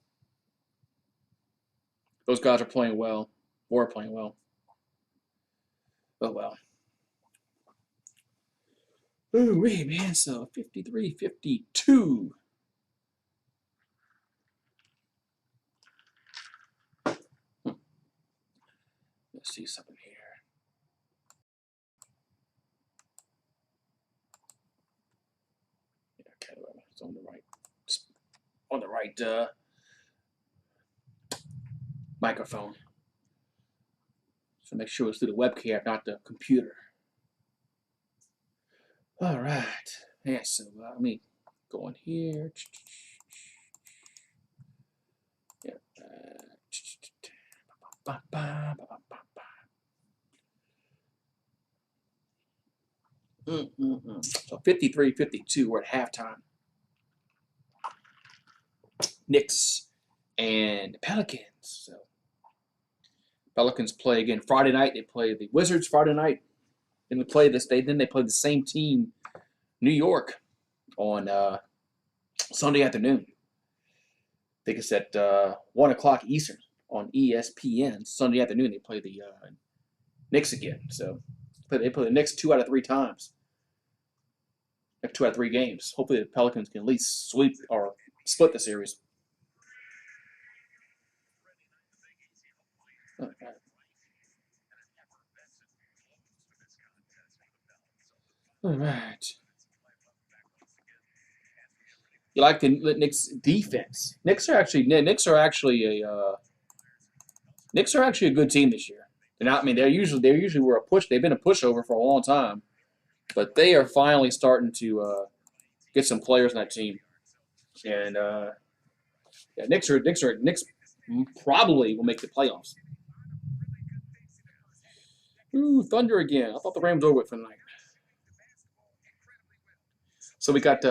Those guys are playing well. Or playing well. Oh, well. Ooh, wait, man. So 53-52. Let's see something here. Okay, it's on the right microphone. So make sure it's through the webcam, not the computer. All right. Yeah, so let me go in here. Yeah. So 53-52, we're at halftime. Knicks and Pelicans. So Pelicans play again Friday night. They play the Wizards Friday night. Then they play the same team, New York, on Sunday afternoon. I think it's at 1 o'clock Eastern on ESPN. Sunday afternoon they play the Knicks again. So they play the Knicks 2 out of 3 times. They have 2 out of 3 games. Hopefully the Pelicans can at least sweep or split the series. Okay. All right. You like the Knicks defense? Knicks are actually a good team this year. They're not. I mean, they usually were a push. They've been a pushover for a long time, but they are finally starting to get some players on that team. And yeah, Knicks probably will make the playoffs. Ooh, Thunder again. I thought the Rams over with for the night. So we got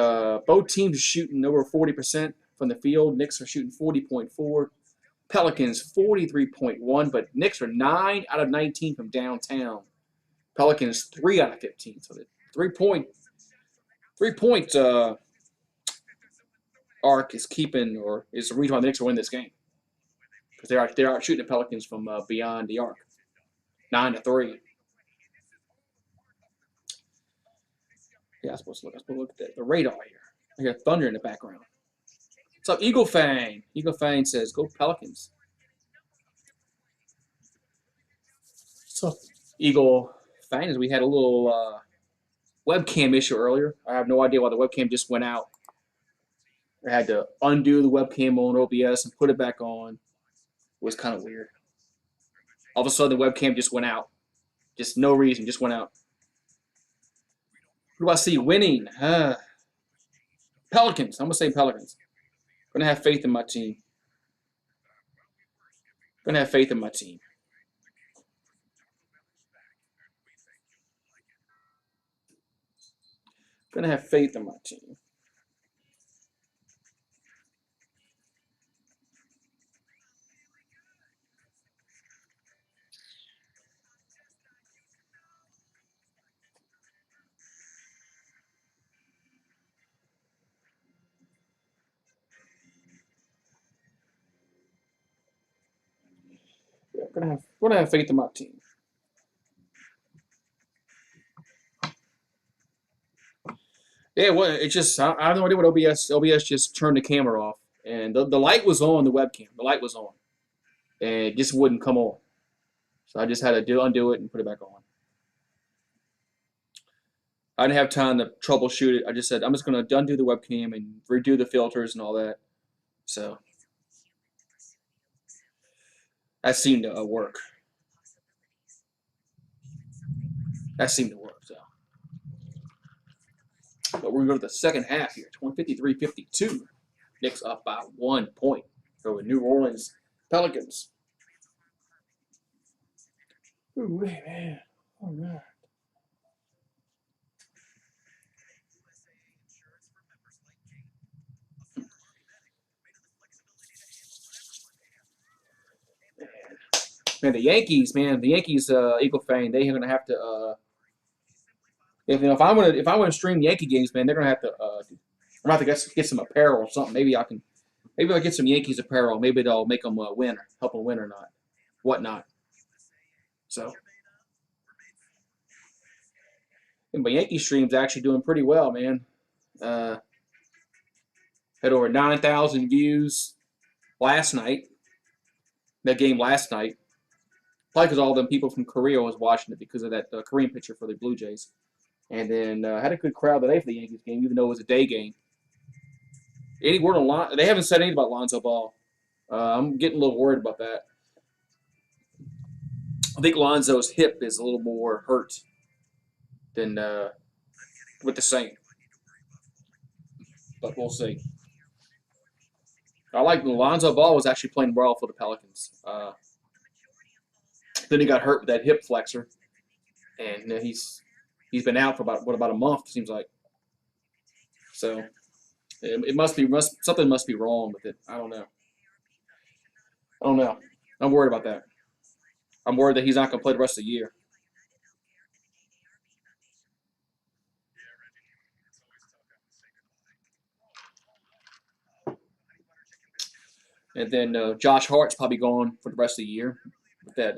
both teams shooting over 40% from the field. Knicks are shooting 40.4. Pelicans 43.1, but Knicks are 9 out of 19 from downtown. Pelicans 3 out of 15. So the 3-point arc is keeping, or is the reason why the Knicks will win this game, because they're out shooting the Pelicans from beyond the arc, 9-3. Yeah, I'm supposed to look at the radar here. I hear thunder in the background. What's up, Eagle Fang? Eagle Fang says, "Go Pelicans." So, Eagle Fang, is we had a little webcam issue earlier. I have no idea why the webcam just went out. I had to undo the webcam on OBS and put it back on. It was kind of weird. All of a sudden, the webcam just went out. Just no reason, just went out. Who do I see winning? Pelicans. I'm going to say Pelicans. I'm going to have faith in my team. I'm going to have faith in my team. I'm going to have faith in my team. Yeah, I'm gonna have faith in my team. Yeah, well, it's just I have no idea what OBS. OBS just turned the camera off, and the light was on the webcam. The light was on, and it just wouldn't come on. So I just had to undo it and put it back on. I didn't have time to troubleshoot it. I just said I'm just gonna undo the webcam and redo the filters and all that. So that seemed to work. That seemed to work. So, but we're gonna go to the second half here. 53-52. Knicks up by 1 point over New Orleans Pelicans. Ooh, man. All right. Man, the Yankees, Eagle Fang, they're gonna have to. If I want to stream Yankee games, man, they're gonna have to. I'm gonna have to get some apparel or something. Maybe I'll get some Yankees apparel. Maybe they'll make them win, or help them win or not, whatnot. So, but Yankee stream's actually doing pretty well, man. Had over 9,000 views last night. That game last night. Probably because all them people from Korea was watching it because of that Korean pitcher for the Blue Jays. And then had a good crowd today for the Yankees game, even though it was a day game. Any word on they haven't said anything about Lonzo Ball. I'm getting a little worried about that. I think Lonzo's hip is a little more hurt than with the Saints. But we'll see. I like Lonzo Ball was actually playing well for the Pelicans. Then he got hurt with that hip flexor, and he's been out for about a month. Seems like. So it something must be wrong with it. I don't know. I'm worried about that. I'm worried that he's not going to play the rest of the year. And then Josh Hart's probably gone for the rest of the year with that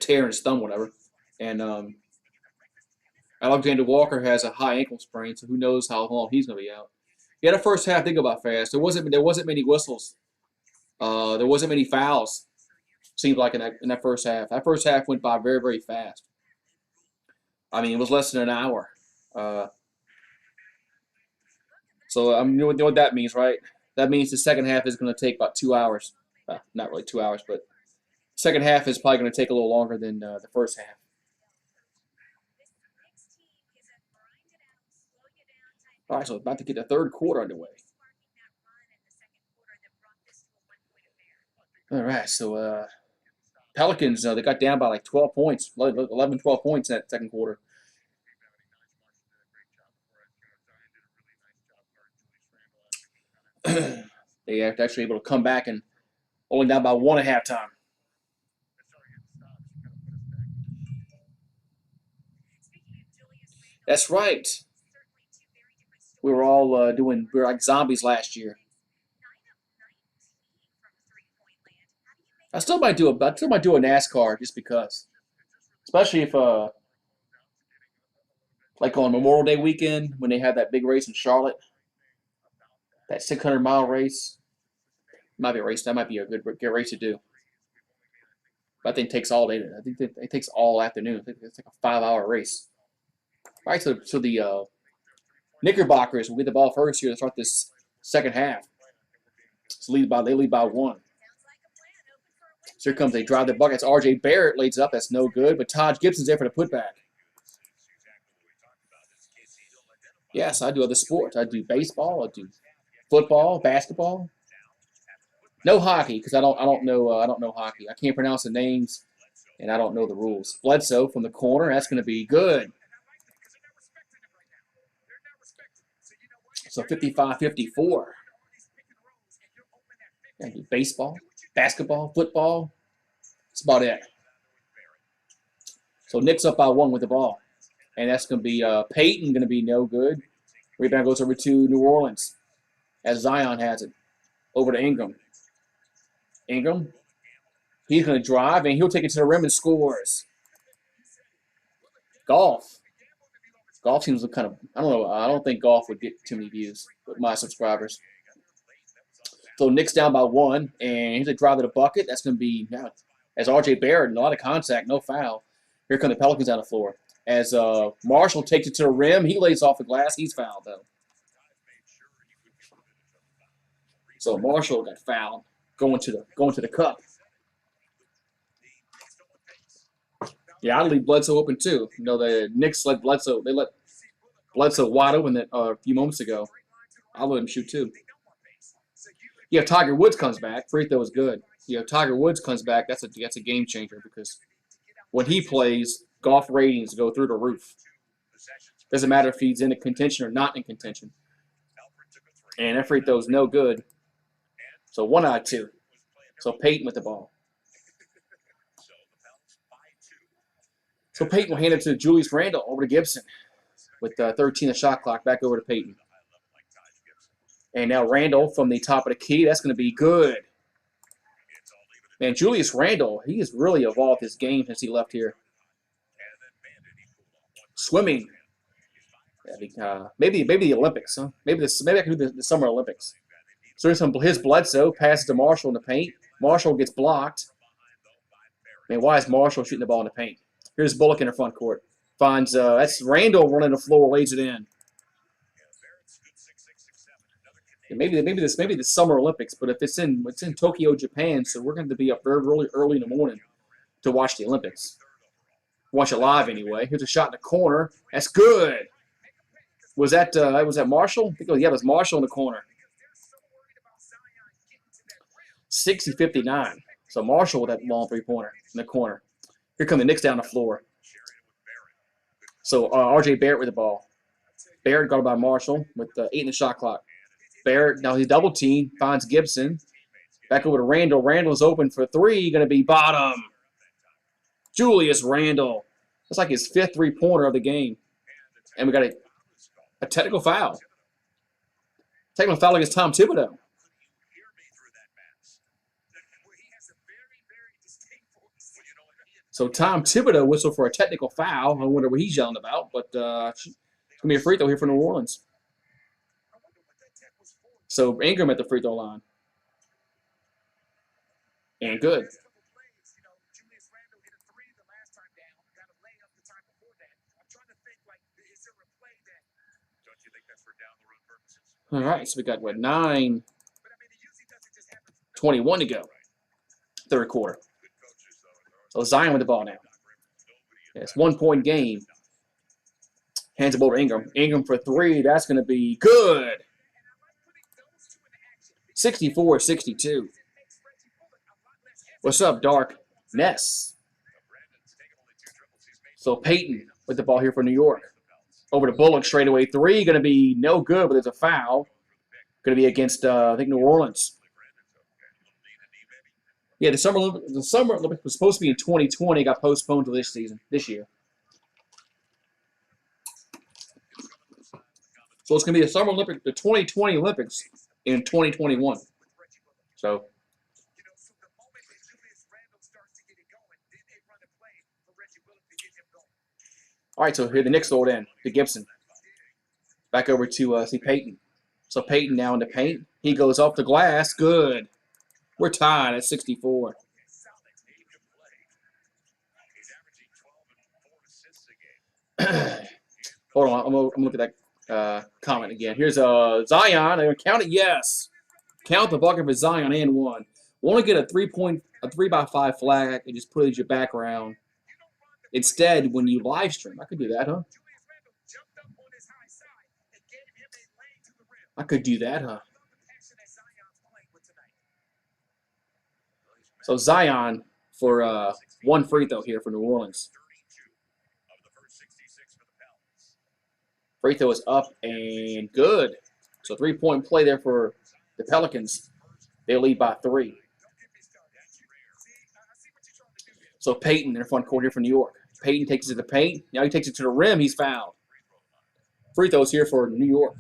tear in his thumb, whatever. And Alexander Walker has a high ankle sprain, so who knows how long he's going to be out. Yeah, the first half did go by fast. There wasn't many whistles. There wasn't many fouls. Seemed like in that first half. That first half went by very, very fast. I mean, it was less than an hour. So you know what that means, right? That means the second half is going to take about 2 hours. Not really 2 hours, but second half is probably going to take a little longer than the first half. All right, so about to get the third quarter underway. All right, so Pelicans, they got down by like 12 points, 11, 12 points in that second quarter. They are actually able to come back and Only down by 1 at halftime. That's right. We were all we were like zombies last year. I still might do a NASCAR just because, especially if like on Memorial Day weekend when they have that big race in Charlotte, that 600-mile race. Might be a race. That might be a good race to do. But I think it takes all day. I think it takes all afternoon. I think it's like a 5-hour race. All right, so the Knickerbockers will get the ball first here to start this second half. So they lead by 1. So here comes they drive the buckets. R.J. Barrett lays up. That's no good. But Taj Gibson's there for the putback. Yes, I do other sports. I do baseball. I do football, basketball. No hockey because I don't know hockey. I can't pronounce the names, and I don't know the rules. Bledsoe from the corner. That's going to be good. So 55-54. I do baseball, basketball, football. That's about it. So Knicks up by 1 with the ball, and that's going to be Peyton going to be no good. Rebound goes over to New Orleans as Zion has it over to Ingram. Ingram, he's going to drive, and he'll take it to the rim and scores. Golf seems kind of, I don't know, I don't think golf would get too many views with my subscribers. So Knicks down by 1, and he's a drive to the bucket. That's going to be, as R.J. Barrett, a lot of contact, no foul. Here come the Pelicans on the floor. As Marshall takes it to the rim, he lays off the glass. He's fouled, though. So Marshall got fouled. Going to the cup. Yeah, I'd leave Bledsoe open too. You know, the Knicks let Bledsoe. They let Bledsoe wide open a few moments ago. I'll let him shoot too. Yeah, Tiger Woods comes back. Free throw is good. Yeah, Tiger Woods comes back. That's a game changer because when he plays, golf ratings go through the roof. Doesn't matter if he's in contention or not in contention. And that free throw is no good. So 1 out of 2. So Peyton with the ball. So Peyton will hand it to Julius Randle over to Gibson with 13 the shot clock. Back over to Peyton. And now Randle from the top of the key. That's going to be good. Man, Julius Randle, he has really evolved his game since he left here. Swimming. Maybe the Olympics, huh? Maybe I can do the Summer Olympics. So here's his Bledsoe, passes to Marshall in the paint. Marshall gets blocked. Man, why is Marshall shooting the ball in the paint? Here's Bullock in the front court. Finds that's Randle running the floor, lays it in. And maybe the Summer Olympics, but if it's in Tokyo, Japan, so we're going to be up very early in the morning to watch the Olympics. Watch it live anyway. Here's a shot in the corner. That's good. Was that Marshall? I think it was Marshall in the corner. 60-59. So Marshall with that long three-pointer in the corner. Here come the Knicks down the floor. So R.J. Barrett with the ball. Barrett guarded by Marshall with 8 in the shot clock. Barrett, now he's double team, finds Gibson. Back over to Randle. Randle's open for 3, going to be bottom. Julius Randle. That's like his 5th three-pointer of the game. And we got a technical foul. Technical foul against Tom Thibodeau. So Tom Thibodeau whistled for a technical foul. I wonder what he's yelling about, but it's going to be a free throw here for New Orleans. So Ingram at the free throw line. And good. All right, so we got, 9:21 to go. Third quarter. So Zion with the ball now. Yeah, it's 1-point game. Hands the ball to Ingram. Ingram for 3. That's going to be good. 64-62. What's up, Dark Ness? So Peyton with the ball here for New York. Over to Bullock, straightaway 3. Going to be no good, but there's a foul. Going to be against, I think, New Orleans. Yeah, the Summer Olympics was supposed to be in 2020. Got postponed to this year. So it's going to be the 2020 Olympics in 2021. So, all right, so here the Knicks throw it in to Gibson. Back over to see Peyton. So Peyton now in the paint. He goes off the glass. Good. We're tied at 64. Hold on, I'm gonna look at that comment again. Here's Zion. I'm gonna count it. Yes, count the bucket for Zion and one. Want to get a 3x5 flag and just put it as your background. Instead, when you live stream, I could do that, huh? I could do that, huh? So Zion for one free throw here for New Orleans. Free throw is up and good. So 3-point play there for the Pelicans. They lead by 3. So Peyton in the front court here for New York. Peyton takes it to the paint. Now he takes it to the rim. He's fouled. Free throws here for New York.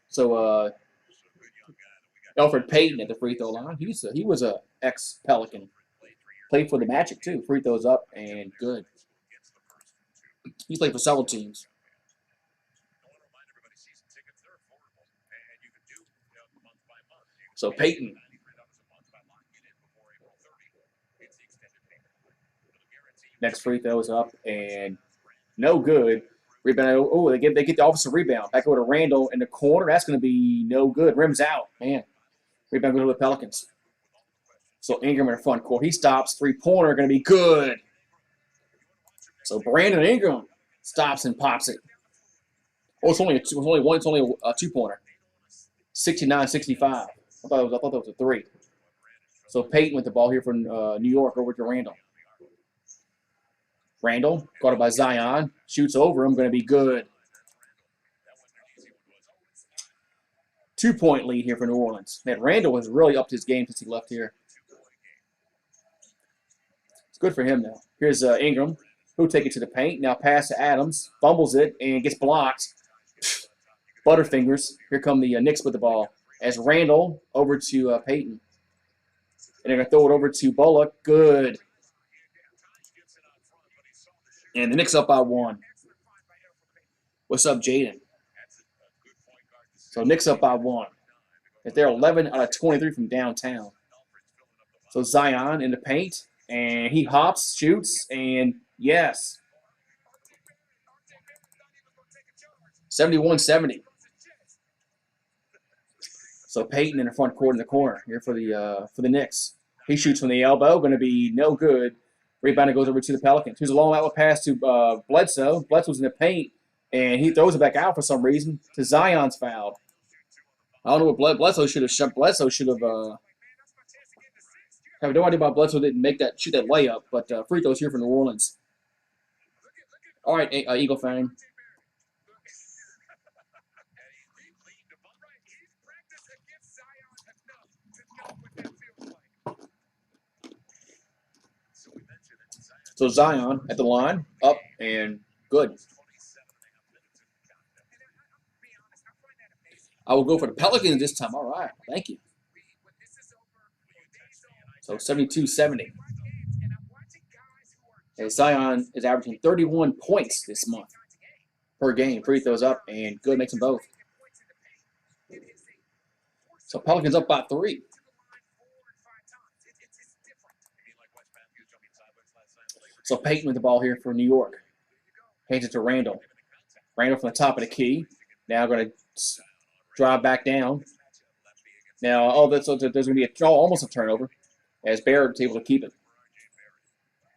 So Elfrid Payton at the free throw line. He was a ex-Pelican. Played for the Magic too. Free throws up and good. He's played for several teams. So Payton. Next free throw is up and no good. Rebound. Oh, they get the offensive rebound. Back over to Randall in the corner. That's going to be no good. Rim's out. Man. Rebound goes to the Pelicans. So Ingram in the front court. He stops. 3-pointer going to be good. So Brandon Ingram stops and pops it. Oh, it's only a 2-pointer. 69-65. I thought that was a 3. So Peyton with the ball here from New York over to Randall. Randall, guarded by Zion, shoots over him, going to be good. 2-point lead here for New Orleans. Man, Randall has really upped his game since he left here. It's good for him now. Here's Ingram, who'll take it to the paint. Now pass to Adams, fumbles it, and gets blocked. Butterfingers. Here come the Knicks with the ball. As Randall over to Peyton. And they're going to throw it over to Bullock. Good. And the Knicks up by 1. What's up, Jaden? So Knicks up by 1. If they're 11 out of 23 from downtown. So Zion in the paint. And he hops, shoots, and yes. 71-70. So Peyton in the front court in the corner here for the Knicks. He shoots from the elbow. Going to be no good. Rebound goes over to the Pelicans. Here's a long outlet pass to Bledsoe. Bledsoe's in the paint, and he throws it back out for some reason to Zion's fouled. I don't know what Bledsoe should have shot. Bledsoe should have. I have no idea why Bledsoe didn't shoot that layup, but free throws here for New Orleans. All right, Eagle fan. So Zion at the line, up and good. I will go for the Pelicans this time. All right, thank you. So 72-70. And Zion is averaging 31 points this month per game. Free throws up and good, makes them both. So Pelicans up by 3. So Peyton with the ball here for New York. Hands it to Randall. Randall from the top of the key. Now going to drive back down. Now, there's going to be almost a turnover as Barrett's able to keep it.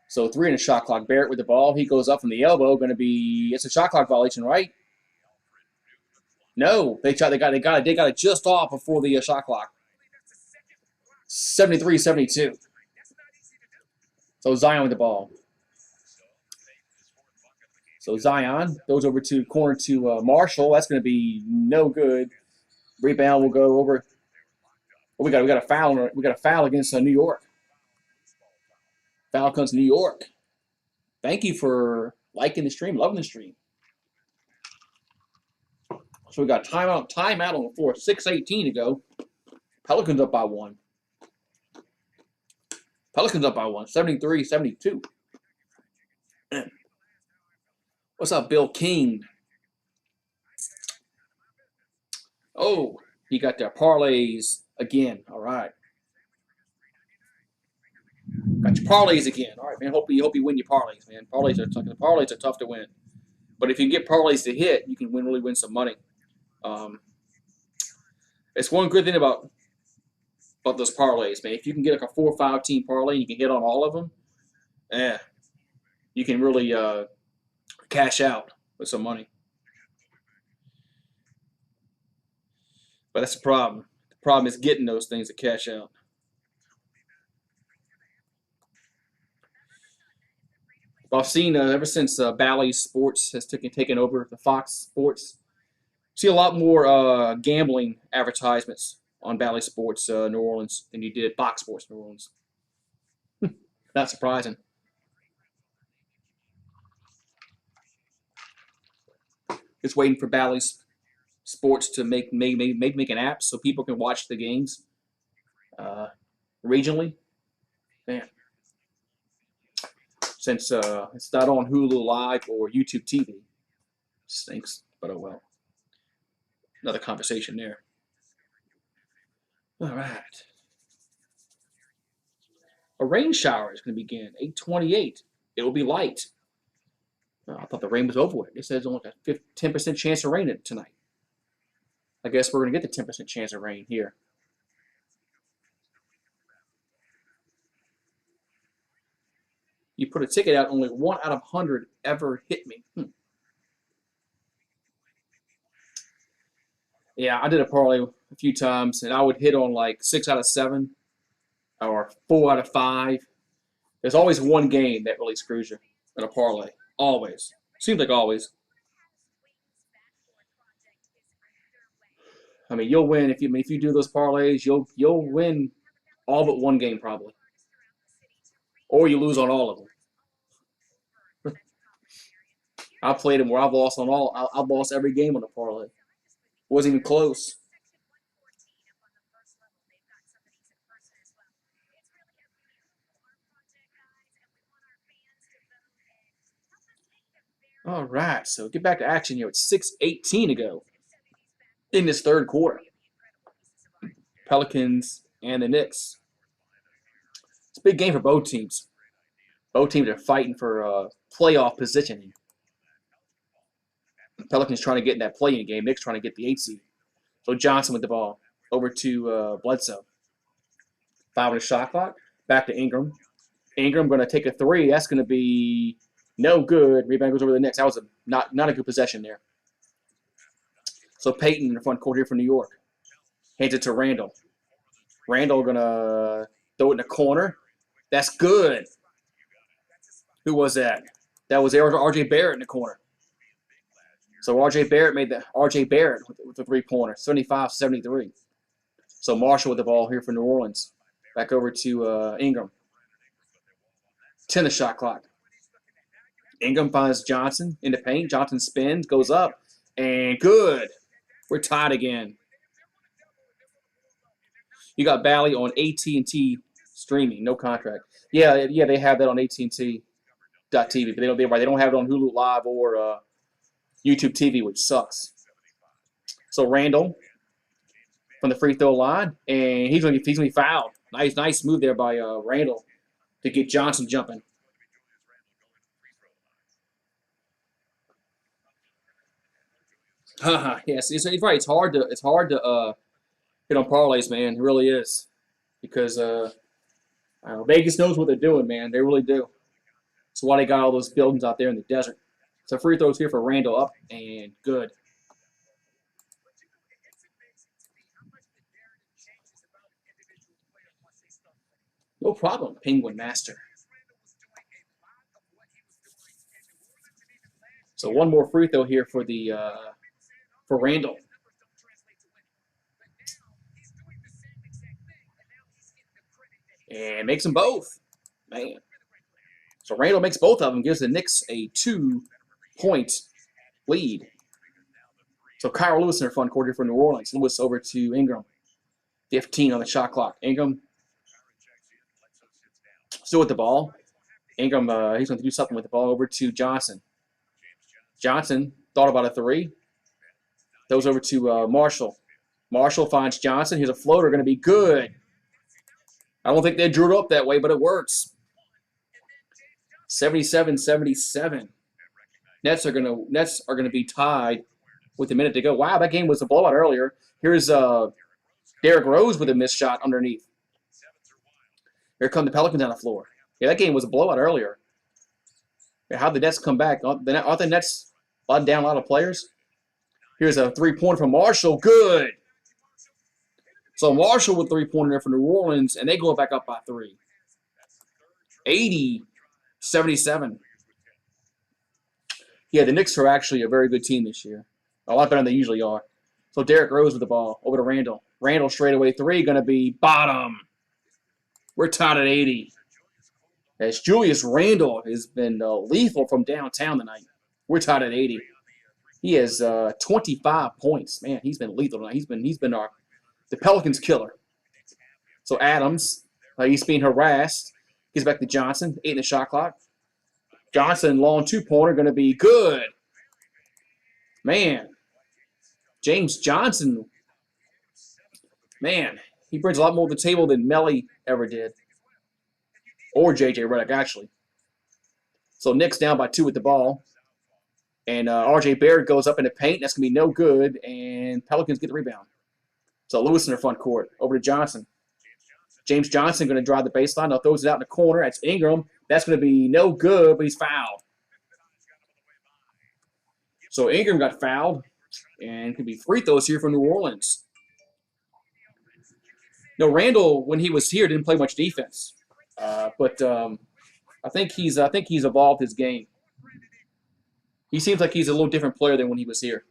So 3 in the shot clock. Barrett with the ball. He goes up from the elbow. Going to be, it's a shot clock violation, right? No, they got it just off before the shot clock. 73-72. So Zion with the ball. So Zion goes over to corner to Marshall. That's going to be no good. Rebound will go over. Oh, we got a foul. We got a foul against New York. Foul comes to New York. Thank you for liking the stream, loving the stream. So we got timeout on the floor. 6:18 to go. Pelicans up by 1. Pelicans up by 1. 73-72. What's up, Bill King? Oh, he got their parlays again. All right. Got your parlays again. All right, man. Hope you win your parlays, man. Parlays are tough to win. But if you get parlays to hit, you can really win some money. It's one good thing about those parlays, man. If you can get like a 4 or 5 team parlay and you can hit on all of them, you can really cash out with some money. But that's the problem. The problem is getting those things to cash out. I've seen ever since Bally Sports has taken over the Fox Sports, see a lot more gambling advertisements on Bally Sports New Orleans than you did Fox Sports New Orleans. Not surprising. Just waiting for Bally Sports to make an app so people can watch the games regionally. Man. Since it's not on Hulu Live or YouTube TV. Stinks, but oh well. Another conversation there. All right. A rain shower is going to begin 8:28. It will be light. Oh, I thought the rain was over with. It says only a 10% chance of rain tonight. I guess we're going to get the 10% chance of rain here. You put a ticket out, only 1 out of 100 ever hit me. Yeah, I did a parlay a few times, and I would hit on like 6 out of 7 or 4 out of 5. There's always one game that really screws you in a parlay. Always. Seems like always. I mean, you'll win if you do those parlays. You'll win all but one game probably, or you lose on all of them. I played them where I've lost on all. I've lost every game on the parlay. Wasn't even close. All right, so get back to action here. It's 6:18 to go in this third quarter. Pelicans and the Knicks. It's a big game for both teams. Both teams are fighting for playoff positioning. Pelicans trying to get in that play-in game. Knicks trying to get the 8 seed. So Johnson with the ball over to Bledsoe. 5 on the shot clock. Back to Ingram. Ingram going to take a 3. That's going to be no good. Rebound goes over the Knicks. That was not a good possession there. So Peyton in the front court here for New York. Hands it to Randall. Randall going to throw it in the corner. That's good. Who was that? That was R.J. Barrett in the corner. So R.J. Barrett made the with the 3-pointer, 75-73. So Marshall with the ball here for New Orleans. Back over to Ingram. 10 the shot clock. Ingram finds Johnson in the paint. Johnson spins, goes up, and good. We're tied again. You got Bally on AT&T streaming, no contract. Yeah, they have that on AT&T.TV, but they don't have it on Hulu Live or YouTube TV, which sucks. So Randall from the free throw line, and he's gonna be fouled. Nice move there by Randall to get Johnson jumping. Yes, it's right. It's hard to hit on parlays, man. It really is, because Vegas knows what they're doing, man. They really do. That's why they got all those buildings out there in the desert. So free throws here for Randall, up and good. No problem, Penguin Master. So one more free throw here for the for Randall. And makes them both. Man. So Randall makes both of them, gives the Knicks a 2-point lead. So Kyle Lewis in their front court here for New Orleans. Lewis over to Ingram. 15 on the shot clock. Ingram still with the ball. Ingram, he's going to do something with the ball over to Johnson. Johnson thought about a three. Throws over to Marshall. Marshall finds Johnson. Here's a floater, going to be good. I don't think they drew it up that way, but it works. 77-77. Nets are gonna be tied with a minute to go. Wow, that game was a blowout earlier. Here's Derrick Rose with a missed shot underneath. Here come the Pelicans on the floor. Yeah, that game was a blowout earlier. How'd the Nets come back? Aren't the Nets down a lot of players? Here's a three-pointer from Marshall. Good. So Marshall with three-pointer there for New Orleans, and they go back up by 3. 80-77. Yeah, the Knicks are actually a very good team this year. A lot better than they usually are. So Derrick Rose with the ball. Over to Randall. Randall straightaway three, going to be bottom. We're tied at 80. As Julius Randle has been lethal from downtown tonight. We're tied at 80. He has 25 points. Man, he's been lethal tonight. He's been the Pelicans killer. So Adams, he's being harassed. Gets back to Johnson, 8 in the shot clock. Johnson, long two-pointer, going to be good. Man, James Johnson, man, he brings a lot more to the table than Melly ever did. Or J.J. Redick, actually. So Knicks down by 2 with the ball. And R.J. Barrett goes up in the paint. That's going to be no good. And Pelicans get the rebound. So Lewis in their front court. Over to Johnson. James Johnson going to drive the baseline. Now throws it out in the corner. That's Ingram. That's going to be no good, but he's fouled. So Ingram got fouled. And could be free throws here for New Orleans. No, Randall, when he was here, didn't play much defense. But I think he's evolved his game. He seems like he's a little different player than when he was here.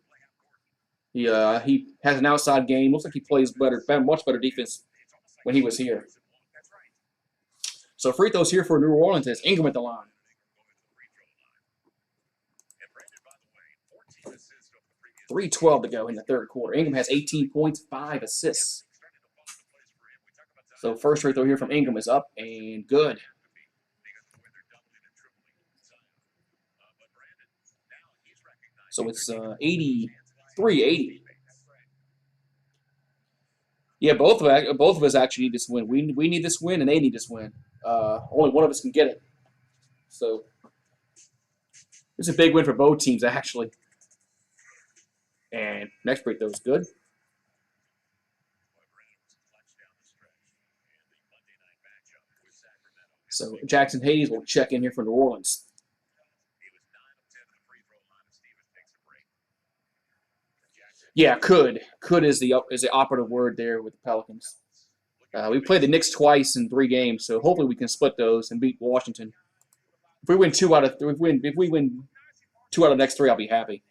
He has an outside game. Looks like he plays much better defense when he was here. So free throws here for New Orleans as Ingram at the line. .312 to go in the third quarter. Ingram has 18 points, 5 assists. So first free throw here from Ingram is up and good. So it's 83-80. Yeah, both of us actually need this win. We need this win, and they need this win. Only one of us can get it. So it's a big win for both teams, actually. And next free throw is good. So Jackson Hayes will check in here for New Orleans. Yeah, could. Could is the operative word there with the Pelicans. We played the Knicks twice in 3 games, so hopefully we can split those and beat Washington. If we win 2 out of the next 3, I'll be happy.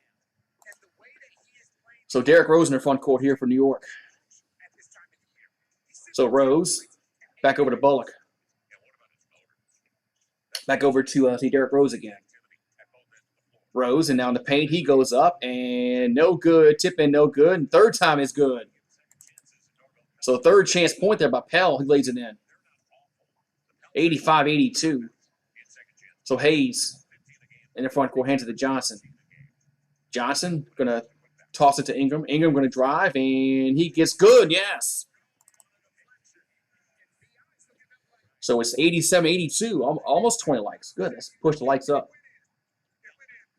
So Derrick Rose in their front court here for New York. So Rose back over to Bullock. Back over to see Derrick Rose again. Rose, and now in the paint, he goes up, and no good. Tip in, no good. And third time is good. So third chance point there by Pell. He lays it in. 85-82. So Hayes in the front court hands it to Johnson. Johnson going to toss it to Ingram. Ingram going to drive, and he gets good. Yes. So it's 87-82, almost 20 likes. Good. Let's push the likes up.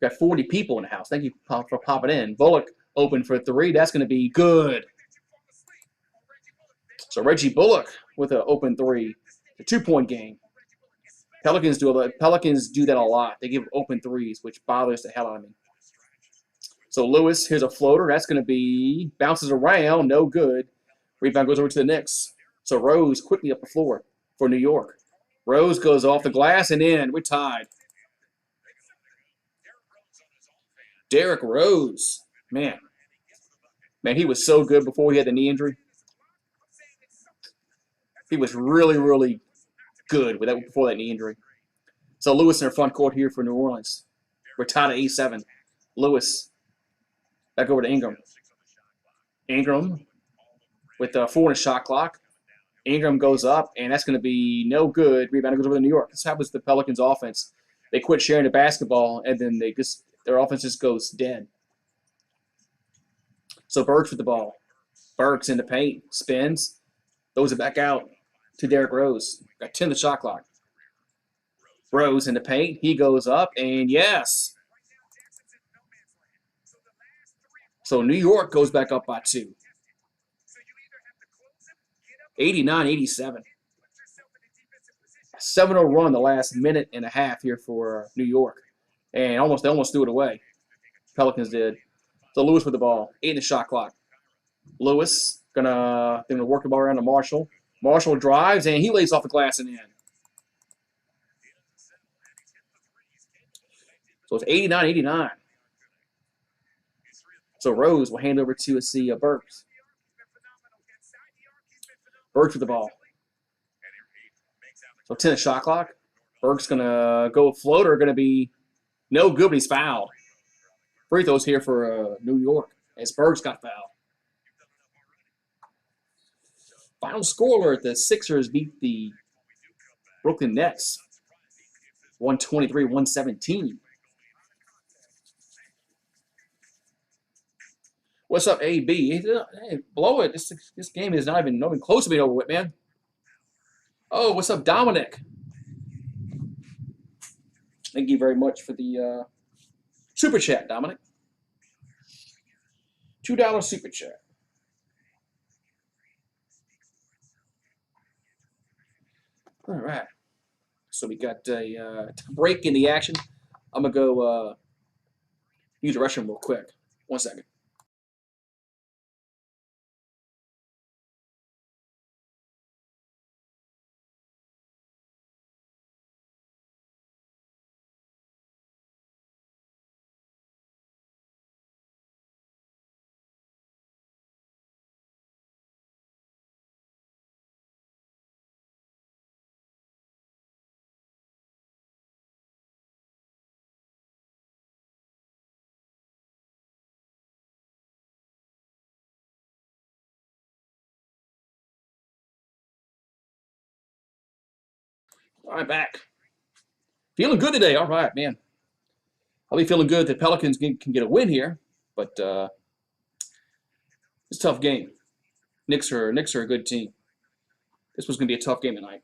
Got 40 people in the house. Thank you for popping in. Bullock open for 3. That's going to be good. So Reggie Bullock with an open 3. A 2-point game. Pelicans do that a lot. They give open 3s, which bothers the hell out of me. So Lewis, here's a floater. That's going to be bounces around. No good. Rebound goes over to the Knicks. So Rose quickly up the floor for New York. Rose goes off the glass and in. We're tied. Derrick Rose. Man, he was so good before he had the knee injury. He was really, really good before that knee injury. So Lewis in the front court here for New Orleans. We're tied at 87. Lewis back over to Ingram. Ingram with 4 in the shot clock. Ingram goes up, and that's going to be no good. Rebound goes over to New York. This happens to the Pelicans offense. They quit sharing the basketball, and then their offense just goes dead. So Burks with the ball. Burks in the paint, spins, throws it back out to Derrick Rose. Got 10 in the shot clock. Rose in the paint. He goes up, and yes. So New York goes back up by 2. 89-87. 7-0 run the last minute and a half here for New York. And they almost threw it away. Pelicans did. So Lewis with the ball. 8 in the shot clock. Lewis gonna work the ball around to Marshall. Marshall drives, and he lays off the glass and in. So it's 89-89. So Rose will hand over to Burks. Burks with the ball. So 10 shot clock. Burks going to go floater. Going to be no good, but he's fouled. Free throws here for New York as Burks got fouled. Final score alert, the Sixers beat the Brooklyn Nets 123-117. What's up, AB? Hey, blow it. This game is not even close to being over with, man. Oh, what's up, Dominic? Thank you very much for the super chat, Dominic. $2 super chat. All right. So we got a break in the action. I'm going to go use the restroom real quick. 1 second. All right, back. Feeling good today. All right, man. I'll be feeling good that Pelicans can get a win here, but it's a tough game. Knicks are a good team. This was going to be a tough game tonight.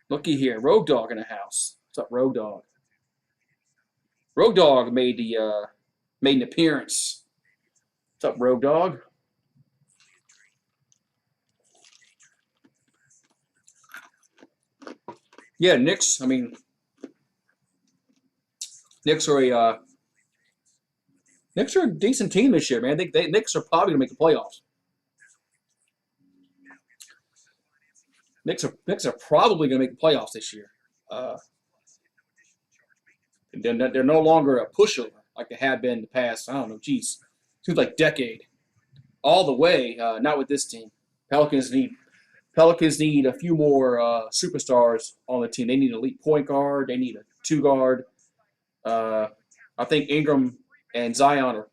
Looky here, Rogue Dog in the house. What's up, Rogue Dog? Rogue Dog made an appearance. What's up, Rogue Dog? Yeah, Knicks. I mean, Knicks are a decent team this year, man. Knicks are probably gonna make the playoffs. Knicks are probably gonna make the playoffs this year. They're no longer a pushover like they have been in the past. I don't know, geez, seems like decade. All the way, not with this team. Pelicans need a few more superstars on the team. They need an elite point guard. They need a 2 guard. I think Ingram and Zion are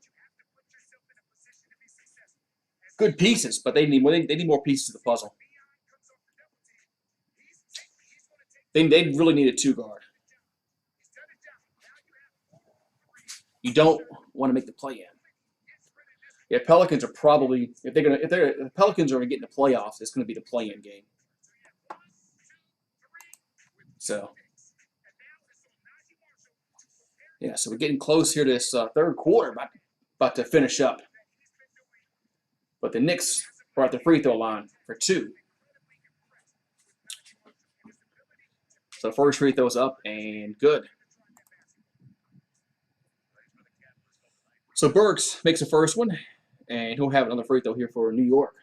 good pieces, but they need more pieces to the puzzle. They really need a 2 guard. You don't want to make the play-in. Yeah, Pelicans are probably if the Pelicans are going to get in the playoffs, it's going to be the play-in game. So yeah, so we're getting close here to this third quarter, about to finish up. But the Knicks are at the free throw line for 2. So first free throw's up and good. So Burks makes the first one, and he'll have another free throw here for New York.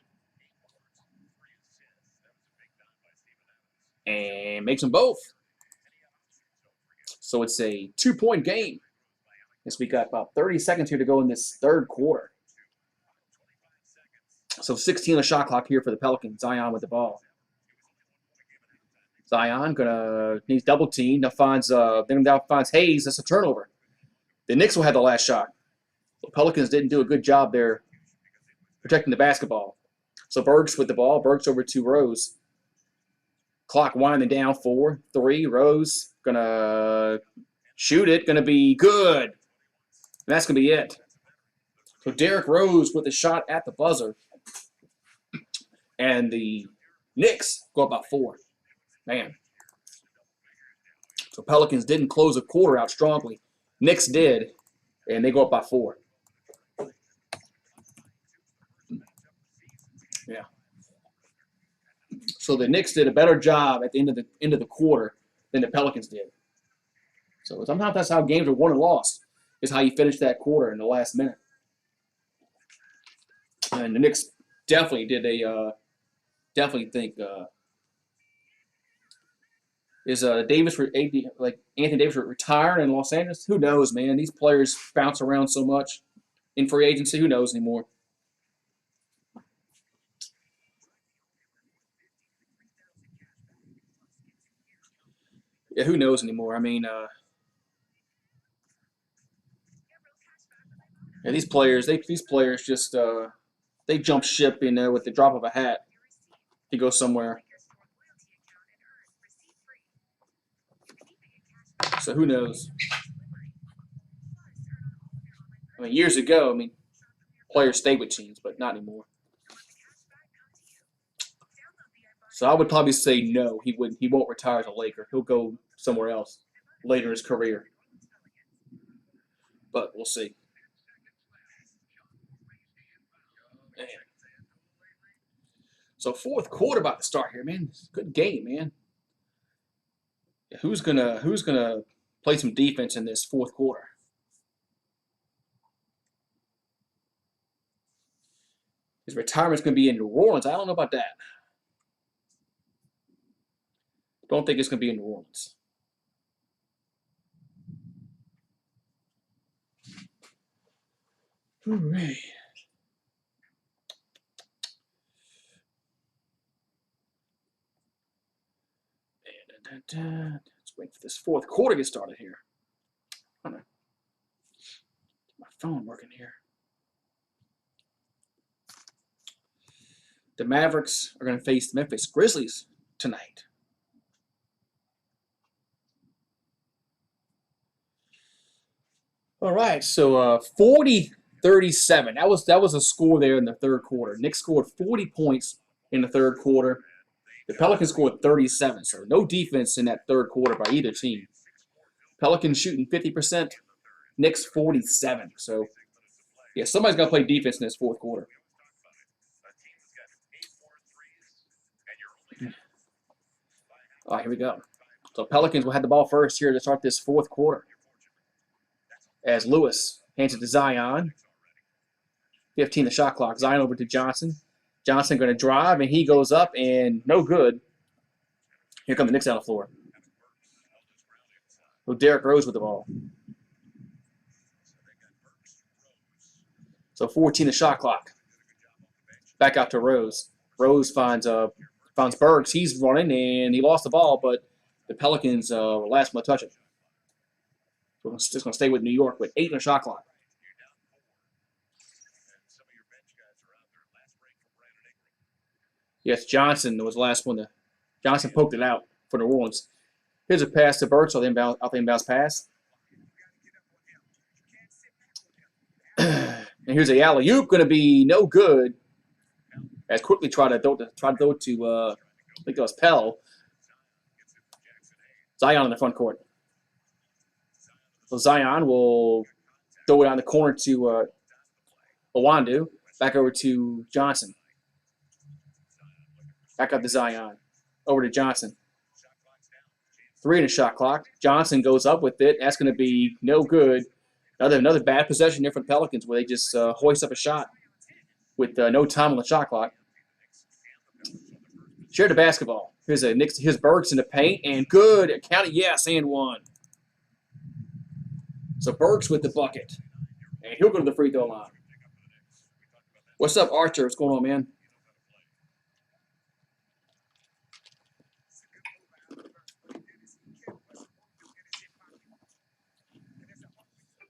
And makes them both. So it's a 2-point game. Guess we got about 30 seconds here to go in this third quarter. So 16 on the shot clock here for the Pelicans. Zion with the ball. Zion needs double team. Now finds Hayes. That's a turnover. The Knicks will have the last shot. The Pelicans didn't do a good job there protecting the basketball. So Burks with the ball. Burks over to Rose. Clock winding down. 4, 3. Rose gonna shoot it. Gonna be good. And that's gonna be it. So Derrick Rose with the shot at the buzzer. And the Knicks go up by 4. Man. So Pelicans didn't close the quarter out strongly. Knicks did, and they go up by 4. Yeah. So the Knicks did a better job at the end of the quarter than the Pelicans did. So sometimes that's how games are won and lost, is how you finish that quarter in the last minute. And the Knicks definitely did definitely think is Anthony Davis retired in Los Angeles? Who knows, man? These players bounce around so much in free agency. Who knows anymore? Yeah, who knows anymore? I mean, yeah, these players just they jump ship with the drop of a hat to go somewhere. So who knows? I mean, years ago, players stayed with teams, but not anymore. So I would probably say no. He won't retire as a Laker. He'll go somewhere else later in his career. But we'll see. Man. So fourth quarter about to start here, man. Good game, man. Who's gonna play some defense in this fourth quarter? His retirement's gonna be in New Orleans. I don't know about that. Don't think it's gonna be in New Orleans. All right. Let's wait for this fourth quarter to get started here. I'm gonna get my phone working here. The Mavericks are going to face the Memphis Grizzlies tonight. All right, so 40-37. That was a score there in the third quarter. Knicks scored 40 points in the third quarter. The Pelicans scored 37, so no defense in that third quarter by either team. Pelicans shooting 50%, Knicks 47. So, yeah, somebody's got to play defense in this fourth quarter. All right, here we go. So Pelicans will have the ball first here to start this fourth quarter. As Lewis hands it to Zion. 15 the shot clock. Zion over to Johnson. Johnson going to drive, and he goes up, and no good. Here come the Knicks on the floor. So Derrick Rose with the ball. So 14 the shot clock. Back out to Rose. Rose finds Burks. He's running, and he lost the ball, but the Pelicans were last one to touch it. So it's just going to stay with New York with 8 in the shot clock. Yes, Johnson was the last one. Johnson poked it out for New Orleans. Here's a pass to Burks. Off the inbounds pass. And here's a alley-oop. Going to be no good. As quickly try to throw it to I think it was Pell. Zion in the front court. So Zion will throw it on the corner to Owandu. Back over to Johnson. Back up to Zion. Over to Johnson. 3 in the shot clock. Johnson goes up with it. That's going to be no good. Another bad possession there for the Pelicans where they just hoist up a shot with no time on the shot clock. Share the basketball. Here's Burks in the paint, and good. Count it, yes, and one. So Burks with the bucket. And he'll go to the free throw line. What's up, Archer? What's going on, man?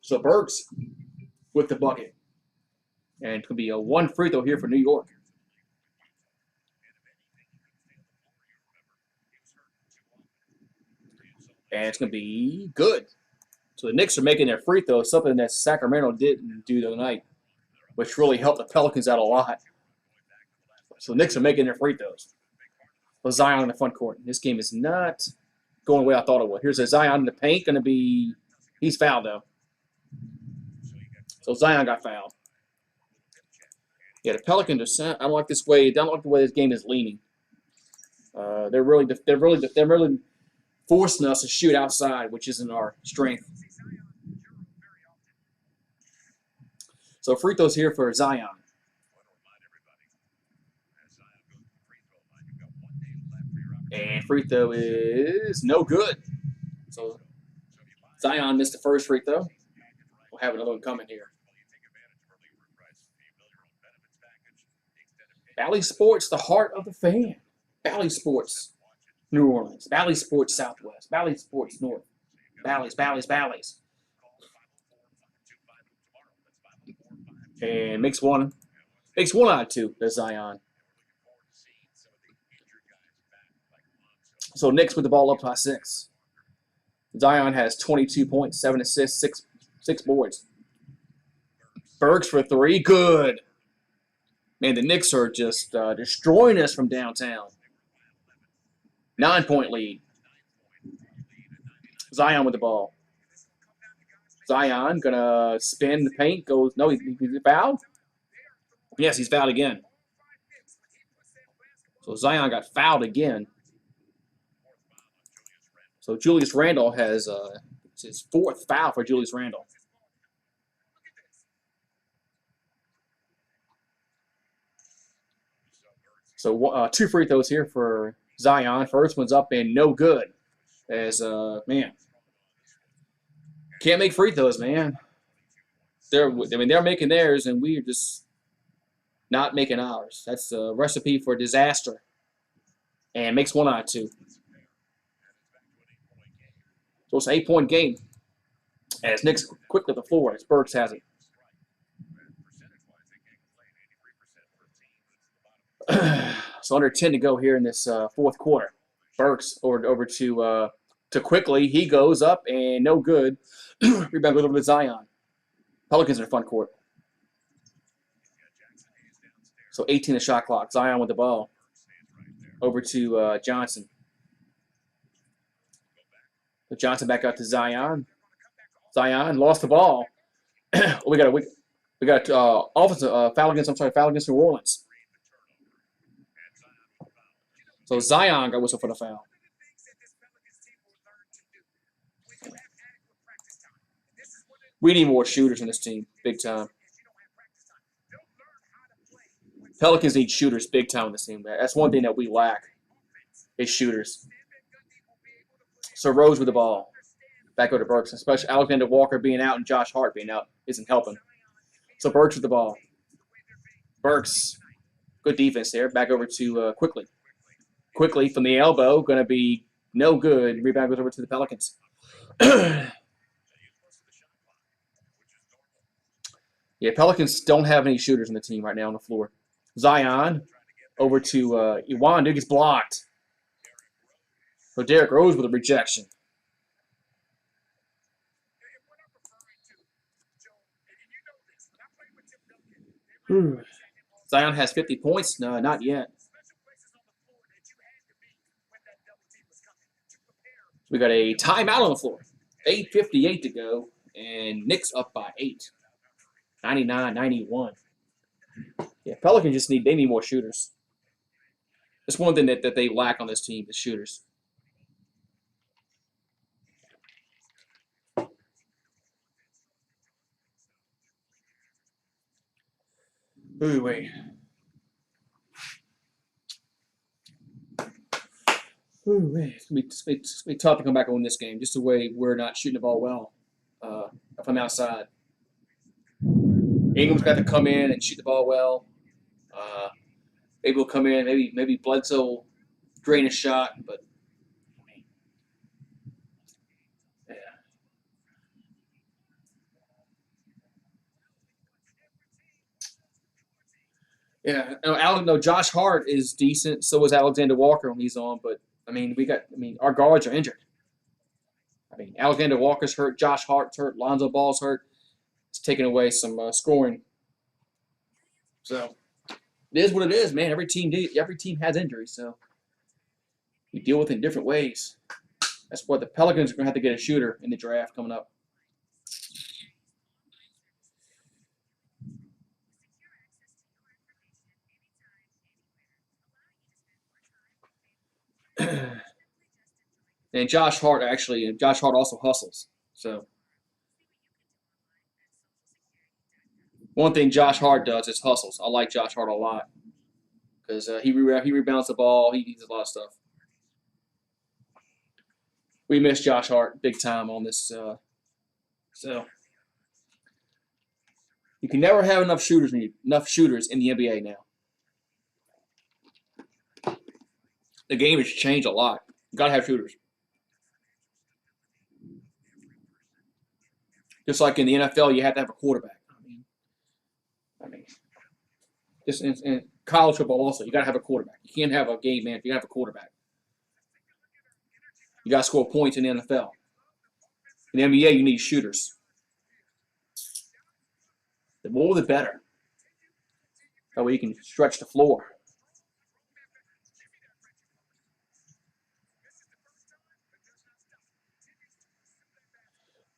So Burks with the bucket. And it's going to be a one free throw here for New York. And it's going to be good. So the Knicks are making their free throws, something that Sacramento didn't do the other night, which really helped the Pelicans out a lot. So the Knicks are making their free throws. So Zion in the front court. This game is not going the way I thought it would. Here's a Zion in the paint. Going to be – he's fouled, though. So Zion got fouled. Yeah, the Pelicans are – I don't like this way – I don't like the way this game is leaning. They're really forcing us to shoot outside, which isn't our strength. So free throws here for Zion. And free throw is no good. So Zion missed the first free throw. We'll have another one coming here. Bally Sports, the heart of the fan. Bally Sports, New Orleans. Bally Sports, Southwest. Bally Sports, North. Bally's. And makes one out of two. That's Zion. So Knicks with the ball up by 6. Zion has 22 points, 7 assists, 6 boards. Burks for 3. Good. Man, the Knicks are just destroying us from downtown. 9-point lead. Zion with the ball. Zion gonna spin the paint. Goes no, he's fouled. Yes, he's fouled again. So Zion got fouled again. So Julius Randle has his 4th foul for Julius Randle. So 2 free throws here for Zion. First one's up and no good. As man, can't make free throws, man. They're making theirs and we are just not making ours. That's a recipe for disaster. And makes 1 out of 2. So it's an 8-point game. As Knicks quickly to the floor as Burks has it. So under 10 to go here in this 4th quarter. Burks over to Quickly. He goes up and no good. Rebound goes over to Zion. Pelicans in the front court. So 18 the shot clock. Zion with the ball. Over to Johnson. So Johnson back out to Zion. Zion lost the ball. we got offensive foul against New Orleans. So Zion got whistled for the foul. We need more shooters in this team, big time. Pelicans need shooters big time in this team. That's one thing that we lack is shooters. So Rose with the ball. Back over to Burks, especially Alexander Walker being out and Josh Hart being out isn't helping. So Burks with the ball. Burks, good defense there. Back over to Quickly. Quickly from the elbow, going to be no good. Rebound goes over to the Pelicans. Yeah, Pelicans don't have any shooters in the team right now on the floor. Zion over to Iwan. Dude gets blocked. So Derrick Rose with a rejection. Zion has 50 points. No, not yet. We got a timeout on the floor. 8:58 to go, and Knicks up by 8. 99-91. Yeah, Pelicans just need more shooters. That's one thing that they lack on this team is shooters. Ooh, wait. Ooh, man. It's going to be tough to come back on this game, just the way we're not shooting the ball well. from outside. Ingram's got to come in and shoot the ball well. Maybe will come in. Maybe Bledsoe will drain a shot, but yeah. Yeah, no, Josh Hart is decent. So is Alexander Walker when he's on. But our guards are injured. Alexander Walker's hurt, Josh Hart's hurt, Lonzo Ball's hurt. It's taking away some scoring. So it is what it is, man. Every team has injuries, so you deal with it in different ways. That's what the Pelicans are going to have to get a shooter in the draft coming up. And Josh Hart also hustles. So one thing Josh Hart does is hustles. I like Josh Hart a lot because he rebounds the ball. He does a lot of stuff. We miss Josh Hart big time on this. So you can never have enough shooters in the NBA now. The game has changed a lot. You gotta have shooters. Just like in the NFL, you have to have a quarterback. Just in college football also, you gotta have a quarterback. You can't have a game man if you have a quarterback. You gotta score points in the NFL. In the NBA, you need shooters. The more, the better. That way you can stretch the floor.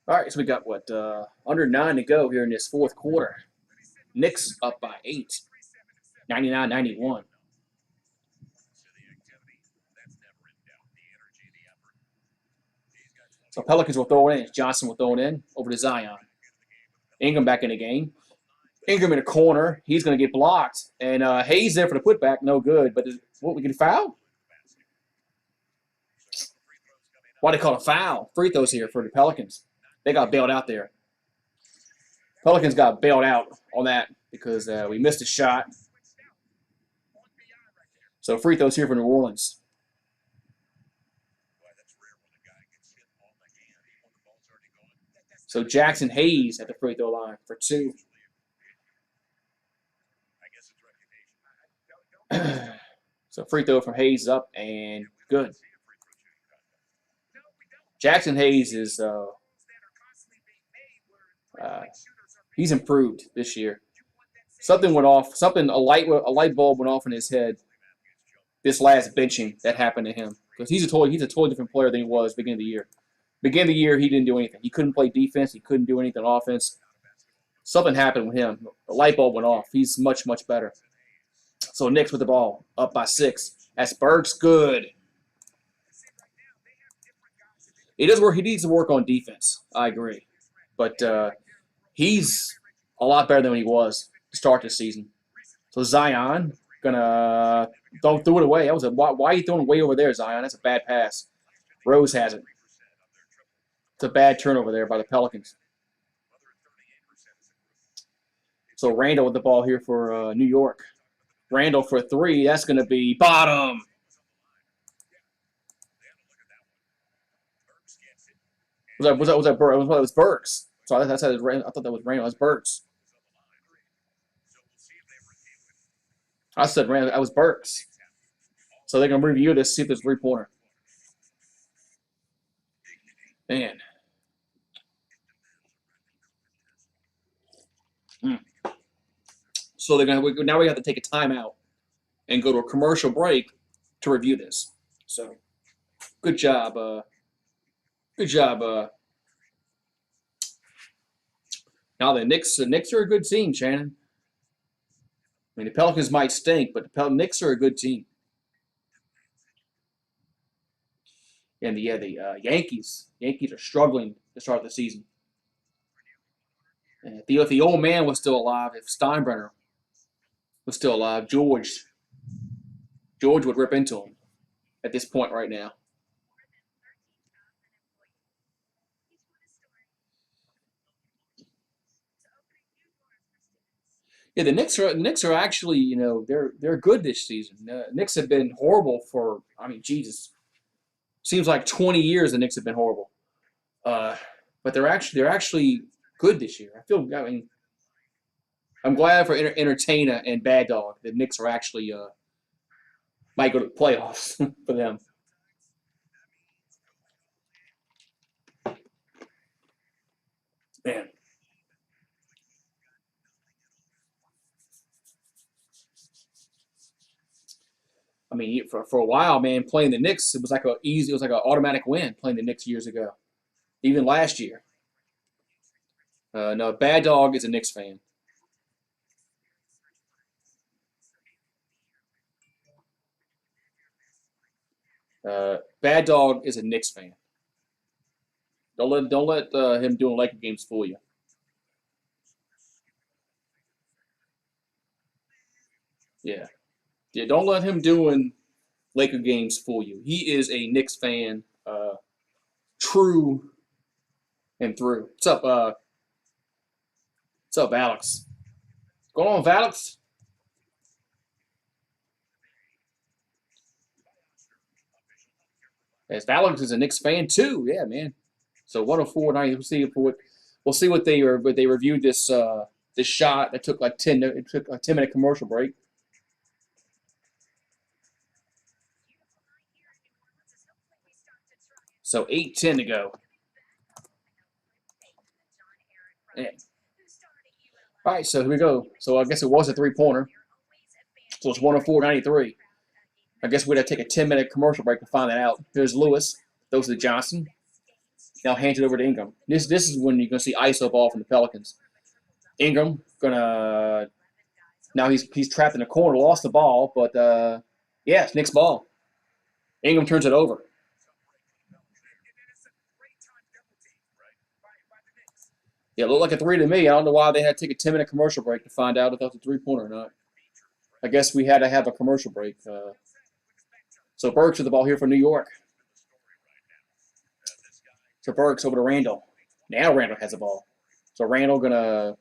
All right, so we got under 9 to go here in this fourth quarter. Knicks up by 8, 99-91. So Pelicans will throw it in. Johnson will throw it in over to Zion. Ingram back in the game. Ingram in a corner. He's going to get blocked. And Hayes there for the putback. No good. But we get a foul? Why they call it a foul? Free throws here for the Pelicans. They got bailed out there. Pelicans got bailed out on that because we missed a shot. So free throws here for New Orleans. So Jackson Hayes at the free throw line for 2. So free throw from Hayes up and good. Jackson Hayes is he's improved this year. Something went off. A light bulb went off in his head. This last benching that happened to him because he's a totally different player than he was beginning of the year. Beginning of the year, he didn't do anything. He couldn't play defense. He couldn't do anything on offense. Something happened with him. The light bulb went off. He's much, much better. So Knicks with the ball, up by 6. That's Burks, good. He needs to work on defense. I agree. But he's a lot better than he was to start this season. So Zion, don't throw it away. Why are you throwing it way over there, Zion? That's a bad pass. Rose has it. It's a bad turnover there by the Pelicans. So Randall with the ball here for New York. Randall for 3. That's going to be bottom. Was that Burks? It was Burks. Sorry, I thought that was Randall. That's Burks. I said Randall. That was Burks. So they're going to review this, see if there's a 3-pointer. Man. So now we have to take a timeout and go to a commercial break to review this. So good job. Now the Knicks are a good team, Shannon. The Pelicans might stink, but the Knicks are a good team. And the Yankees are struggling to start the season. And if the old man was still alive, if Steinbrenner was still alive, George would rip into him at this point right now. Yeah, the Knicks are actually, they're good this season. Knicks have been horrible for, I mean, Jesus, seems like 20 years the Knicks have been horrible. Uh, but they're actually good this year. I mean, I'm glad for Entertainer and Bad Dog. The Knicks are actually might go to the playoffs for them. Man, I mean, for a while, man, playing the Knicks, it was like an automatic win playing the Knicks years ago, even last year. No, Bad Dog is a Knicks fan. Bad Dog is a Knicks fan. Don't let him doing Laker games fool you. Yeah, yeah. Don't let him doing Laker games fool you. He is a Knicks fan, true and through. What's up, Alex? What's going on, Alex? As Alex is a Knicks fan too. Yeah, man. So 104 90. We'll see what they reviewed this shot that took like 10 it took a 10-minute commercial break. So 8:10 to go. Yeah. All right, so here we go. So I guess it was a three-pointer. So it's 104 93. I guess we'd have to take a 10-minute commercial break to find that out. Here's Lewis. Those to Johnson. Now hands it over to Ingram. This is when you're gonna see ISO ball from the Pelicans. Ingram gonna now he's trapped in the corner, lost the ball, but yeah, it's Nick's ball. Ingram turns it over. Yeah, it looked like a three to me. I don't know why they had to take a 10-minute commercial break to find out if that was a three-pointer or not. I guess we had to have a commercial break. So Burks with the ball here for New York. So Burks over to Randall. Now Randall has the ball. So Randall gonna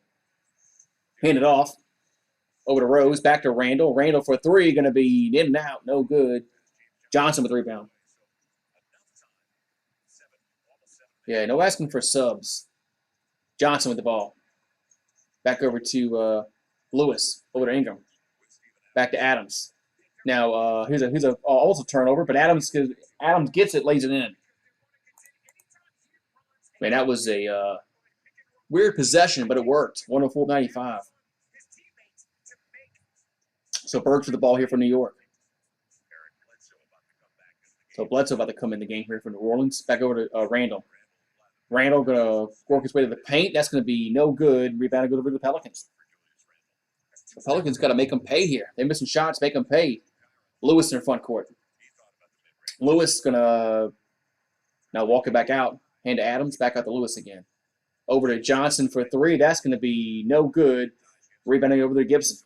hand it off over to Rose. Back to Randall. Randall for three, gonna be in and out, no good. Johnson with the rebound. Yeah, no asking for subs. Johnson with the ball. Back over to Lewis. Over to Ingram. Back to Adams. Now here's a also turnover, but Adams gets it, lays it in. Man, that was a weird possession, but it worked. 104-95. So Burks with the ball here for New York. So Bledsoe about to come in the game here for New Orleans. Back over to Randall. Randall gonna work his way to the paint. That's gonna be no good. Rebound goes over to the Pelicans. The Pelicans got to make them pay here. They're missing shots. Make them pay. Lewis in their front court. Lewis gonna now walk it back out. Hand to Adams. Back out to Lewis again. Over to Johnson for three. That's gonna be no good. Rebounding over to Gibson.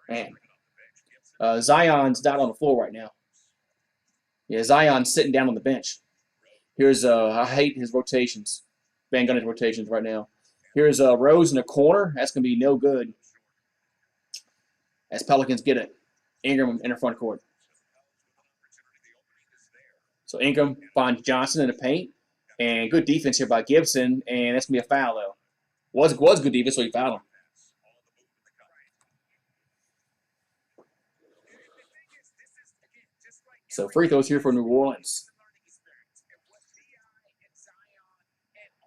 Man, Zion's not on the floor right now. Yeah, Zion's sitting down on the bench. Here's I hate his rotations. Van Gundy's rotations right now. Here's Rose in the corner. That's gonna be no good. As Pelicans get it, Ingram in the front court. So Ingram finds Johnson in the paint, and good defense here by Gibson, and that's gonna be a foul though. Was good defense, so he fouled him. So free throws here for New Orleans.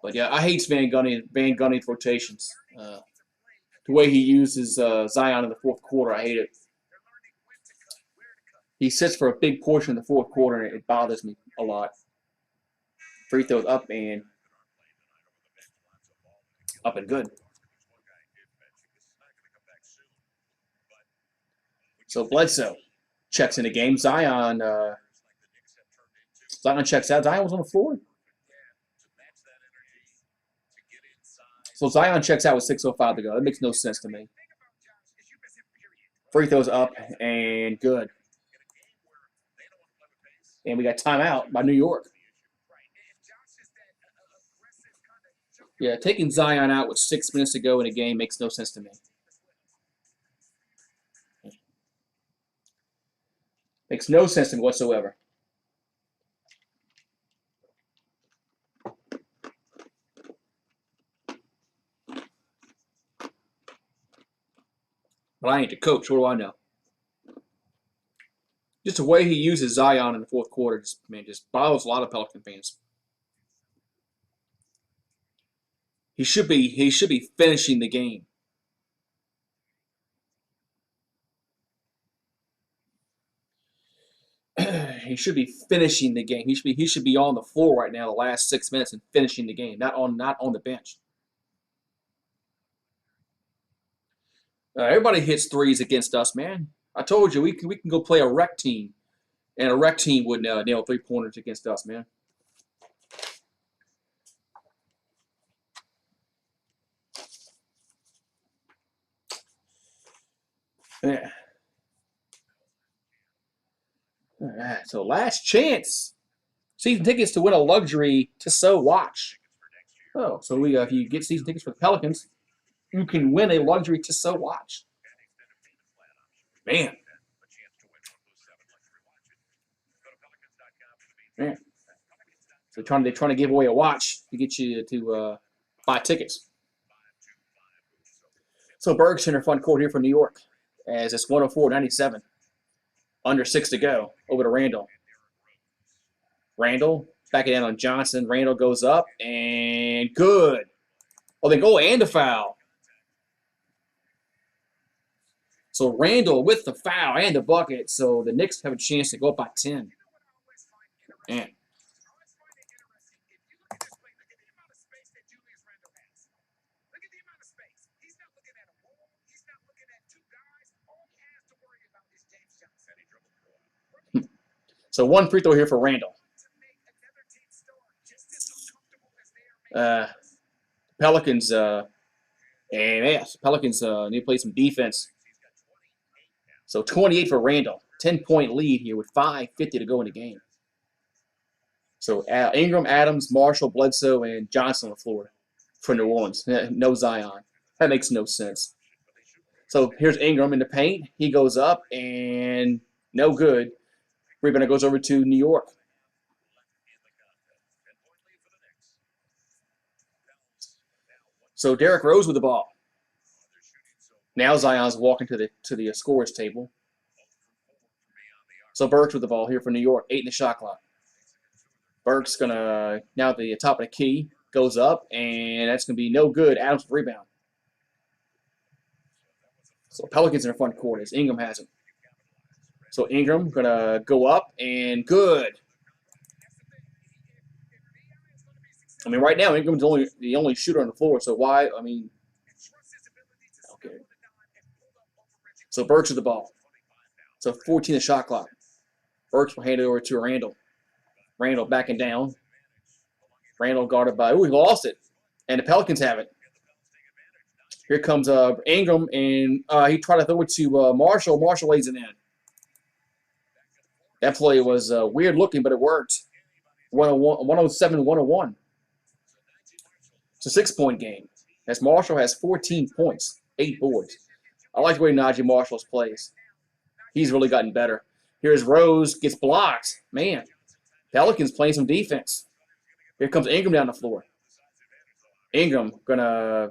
But yeah, I hate Van Gundy's rotations. The way he uses Zion in the fourth quarter, I hate it. He sits for a big portion of the fourth quarter, and it bothers me a lot. Free throws up and good. So Bledsoe checks in the game. Zion checks out. Zion was on the floor. So Zion checks out with 6:05 to go. That makes no sense to me. Free throws up and good. And we got timeout by New York. Yeah, taking Zion out with 6 minutes to go in a game makes no sense to me. Makes no sense to me whatsoever. But I ain't the coach. What do I know? Just the way he uses Zion in the fourth quarter, just bothers a lot of Pelican fans. He should be finishing the game. He should be finishing the game. He should be on the floor right now the last 6 minutes and finishing the game, not on the bench. Everybody hits threes against us, man. I told you we can go play a rec team, and a rec team would nail 3-pointers against us, man. Yeah. All right, so last chance. Season tickets to win a luxury Tissot watch. Oh, so if you get season tickets for the Pelicans, you can win a luxury Tissot watch. Man. Man. So they're trying to give away a watch to get you to buy tickets. So Berg Center front court here for New York, as it's 104-97. Under 6 to go. Over to Randall. Randall back it down on Johnson. Randall goes up and good. Oh, they go and a foul. So Randall with the foul and the bucket. So the Knicks have a chance to go up by 10. Man. So one free throw here for Randall. Pelicans Pelicans need to play some defense. So 28 for Randall. 10-point lead here with 5:50 to go in the game. So Ingram, Adams, Marshall, Bledsoe, and Johnson on the floor for New Orleans. No Zion. That makes no sense. So here's Ingram in the paint. He goes up and no good. Rebound goes over to New York. So Derrick Rose with the ball. Now Zion's walking to the scorer's table. So Burks with the ball here for New York. 8 in the shot clock. Burks gonna now at the top of the key goes up and that's gonna be no good. Adams with rebound. So Pelicans in the front court as Ingram has it. So Ingram gonna go up and good. I mean, right now Ingram's the only shooter on the floor. So why? I mean, okay. So Burks with the ball. So 14 the shot clock. Burks will hand it over to Randall. Randall backing down. Randall guarded by. Oh, he lost it, and the Pelicans have it. Here comes Ingram, and he tried to throw it to Marshall. Marshall lays it in. That play was weird looking, but it worked. 107-101. It's a 6-point game. As Marshall has 14 points, 8 boards. I like the way Najee Marshall's plays. He's really gotten better. Here's Rose, gets blocked. Man, Pelicans playing some defense. Here comes Ingram down the floor. Ingram gonna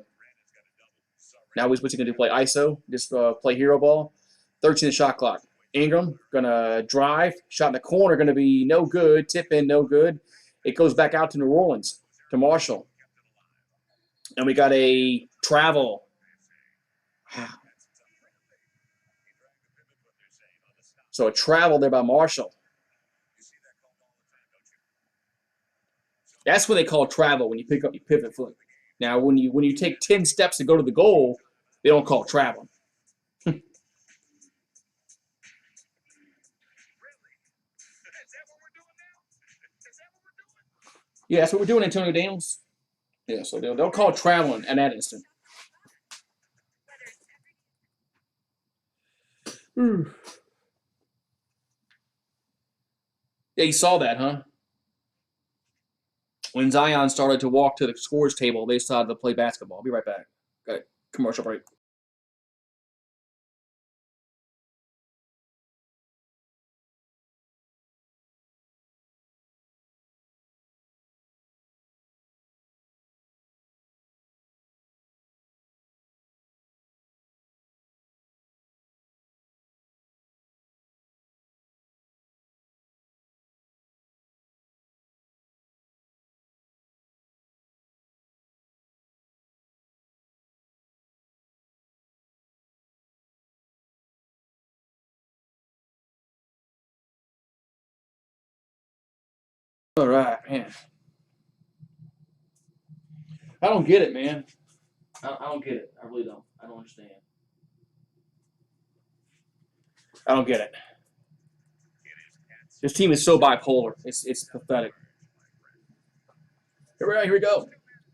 now what's he gonna do? Play ISO? Just play hero ball. 13 shot clock. Ingram gonna drive. Shot in the corner gonna be no good. Tip in no good. It goes back out to New Orleans to Marshall. And we got a travel. So a travel there by Marshall. That's what they call travel when you pick up your pivot foot. Now, when you take 10 steps to go to the goal, they don't call traveling. Yeah, that's what we're doing, Antonio Daniels. Yeah, so they'll call traveling at that instant. Yeah, you saw that, huh? When Zion started to walk to the scores table, they decided to play basketball. I'll be right back. Got a commercial break. All right, man. I don't get it, man. I don't get it. I really don't. I don't understand. I don't get it. This team is so bipolar. It's pathetic. Here we go.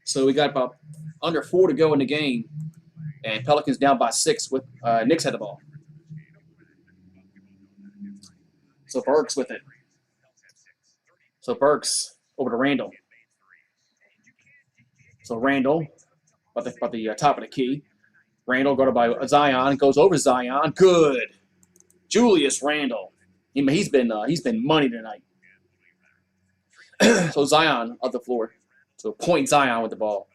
So we got about under 4 to go in the game, and Pelicans down by 6 with Knicks had the ball. So Burks with it. So Burks over to Randall. So Randall, about the top of the key. Randall go to by Zion, goes over Zion. Good. Julius Randall. He's been money tonight. So Zion up the floor. So point Zion with the ball.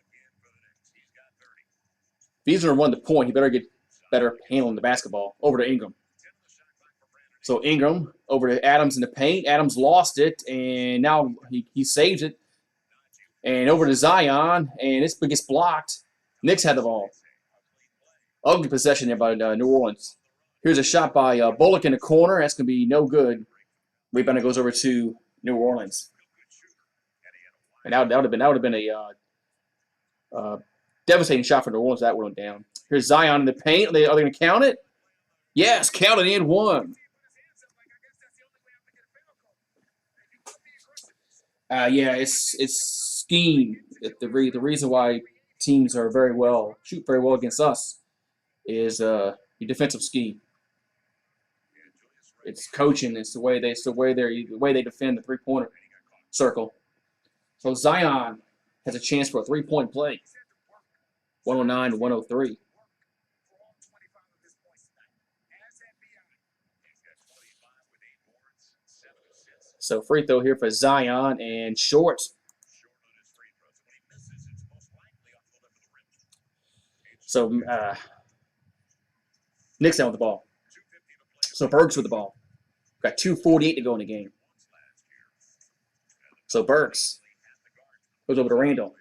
If he's going to run the point, he better get better handling the basketball. Over to Ingram. So Ingram over to Adams in the paint. Adams lost it, and now he saves it. And over to Zion, and it gets blocked. Knicks had the ball. Ugly possession there by New Orleans. Here's a shot by Bullock in the corner. That's going to be no good. Rebound goes over to New Orleans. And that would have been a devastating shot for New Orleans. That went down. Here's Zion in the paint. Are they going to count it? Yes, count it and one. Yeah, it's scheme. The reason why teams are shoot very well against us is your defensive scheme. It's coaching. It's the way they defend the 3-pointer circle. So Zion has a chance for a 3-point play. 109 to 103. So free throw here for Zion and short. So Knicks down with the ball. So Burks with the ball. Got 2:48 to go in the game. So Burks goes over to Randall.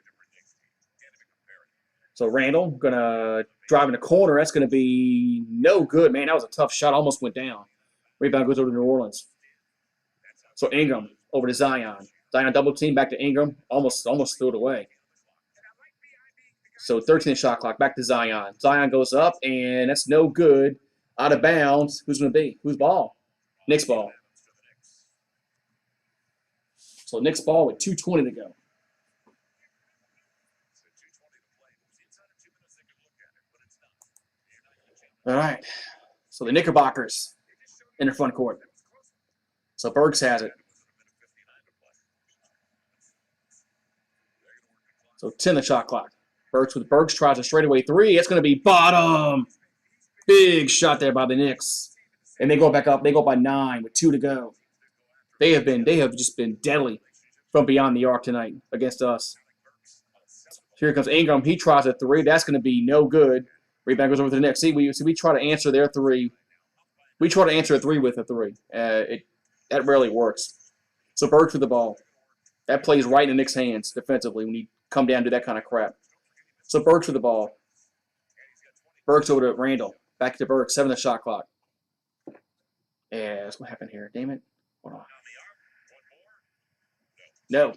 So Randall gonna drive in the corner. That's gonna be no good, man. That was a tough shot. Almost went down. Rebound goes over to New Orleans. So Ingram over to Zion. Zion double team back to Ingram. Almost threw it away. So 13 shot clock. Back to Zion. Zion goes up, and that's no good. Out of bounds. Who's going to be? Whose ball? Knicks ball. So Knicks ball with 2:20 to go. All right. So the Knickerbockers in their front court. So Burks has it. So 10 the shot clock. Burks tries a straightaway 3. It's going to be bottom. Big shot there by the Knicks. And they go back up. They go by 9 with 2 to go. They have just been deadly from beyond the arc tonight against us. Here comes Ingram. He tries a 3. That's going to be no good. Rebound goes over to the Knicks. See, we try to answer their 3. We try to answer a 3 with a 3. That rarely works. So Burks with the ball. That plays right in the Knicks' hands defensively when you come down to that kind of crap. So Burks with the ball. Burks over to Randall. Back to Burks. 7 the shot clock. Yeah, that's what happened here. Damn it. Hold on. No.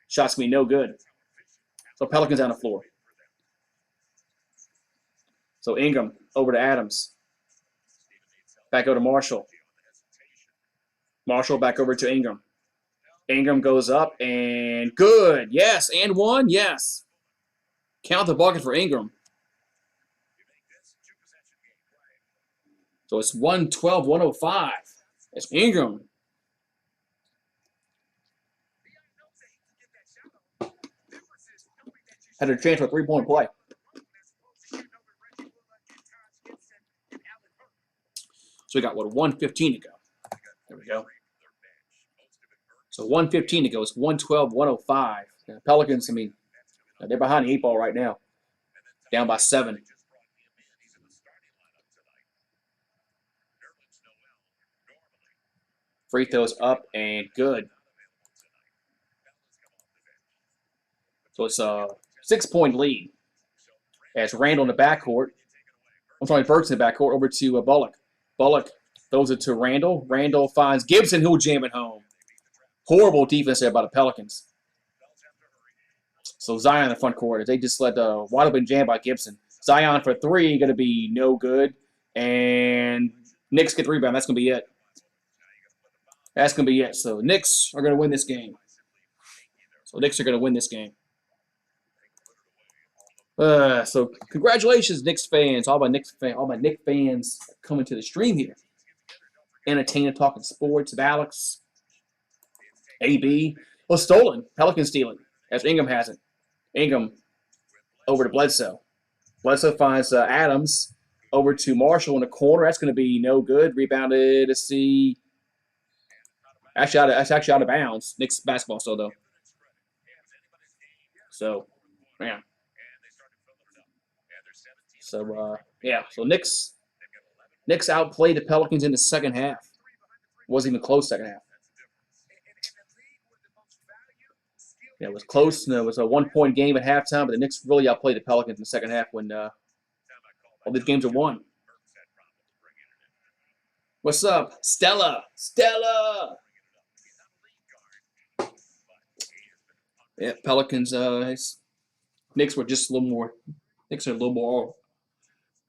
Shot's going to be no good. So Pelicans on the floor. So Ingram over to Adams. Back over to Marshall. Marshall back over to Ingram. Ingram goes up and good. Yes. And one. Yes. Count the bucket for Ingram. So it's 112-105. It's Ingram. Had a chance for a 3-point play. So we got, what, 1:15 to go. There we go. So 1:15 to go. It's 112-105. Pelicans, I mean, they're behind the 8 ball right now. Down by 7. Free throws up and good. So it's a 6-point lead. As Randall in the backcourt. I'm sorry, Burks in the backcourt over to Bullock. Bullock throws it to Randall. Randall finds Gibson, who'll jam it home. Horrible defense there by the Pelicans. So Zion in the front court. They just let the wide open jam by Gibson. Zion for 3, going to be no good. And Knicks get the rebound. That's going to be it. That's going to be it. So Knicks are going to win this game. So congratulations, Knicks fans. All my Knicks fans coming to the stream here. Entertainer talking sports with Alex. AB. Well, stolen. Pelican stealing. As Ingram has it. Ingram over to Bledsoe. Bledsoe finds Adams over to Marshall in the corner. That's going to be no good. Rebounded to see. That's actually out of bounds. Knicks basketball still, though. So, man. So, yeah. So, Knicks outplayed the Pelicans in the second half. It wasn't even close second half. Yeah, it was close. And it was a 1-point game at halftime, but the Knicks really outplayed the Pelicans in the second half when all these games are won. What's up? Stella! Yeah, Pelicans, Knicks were just a little more, Knicks are a little more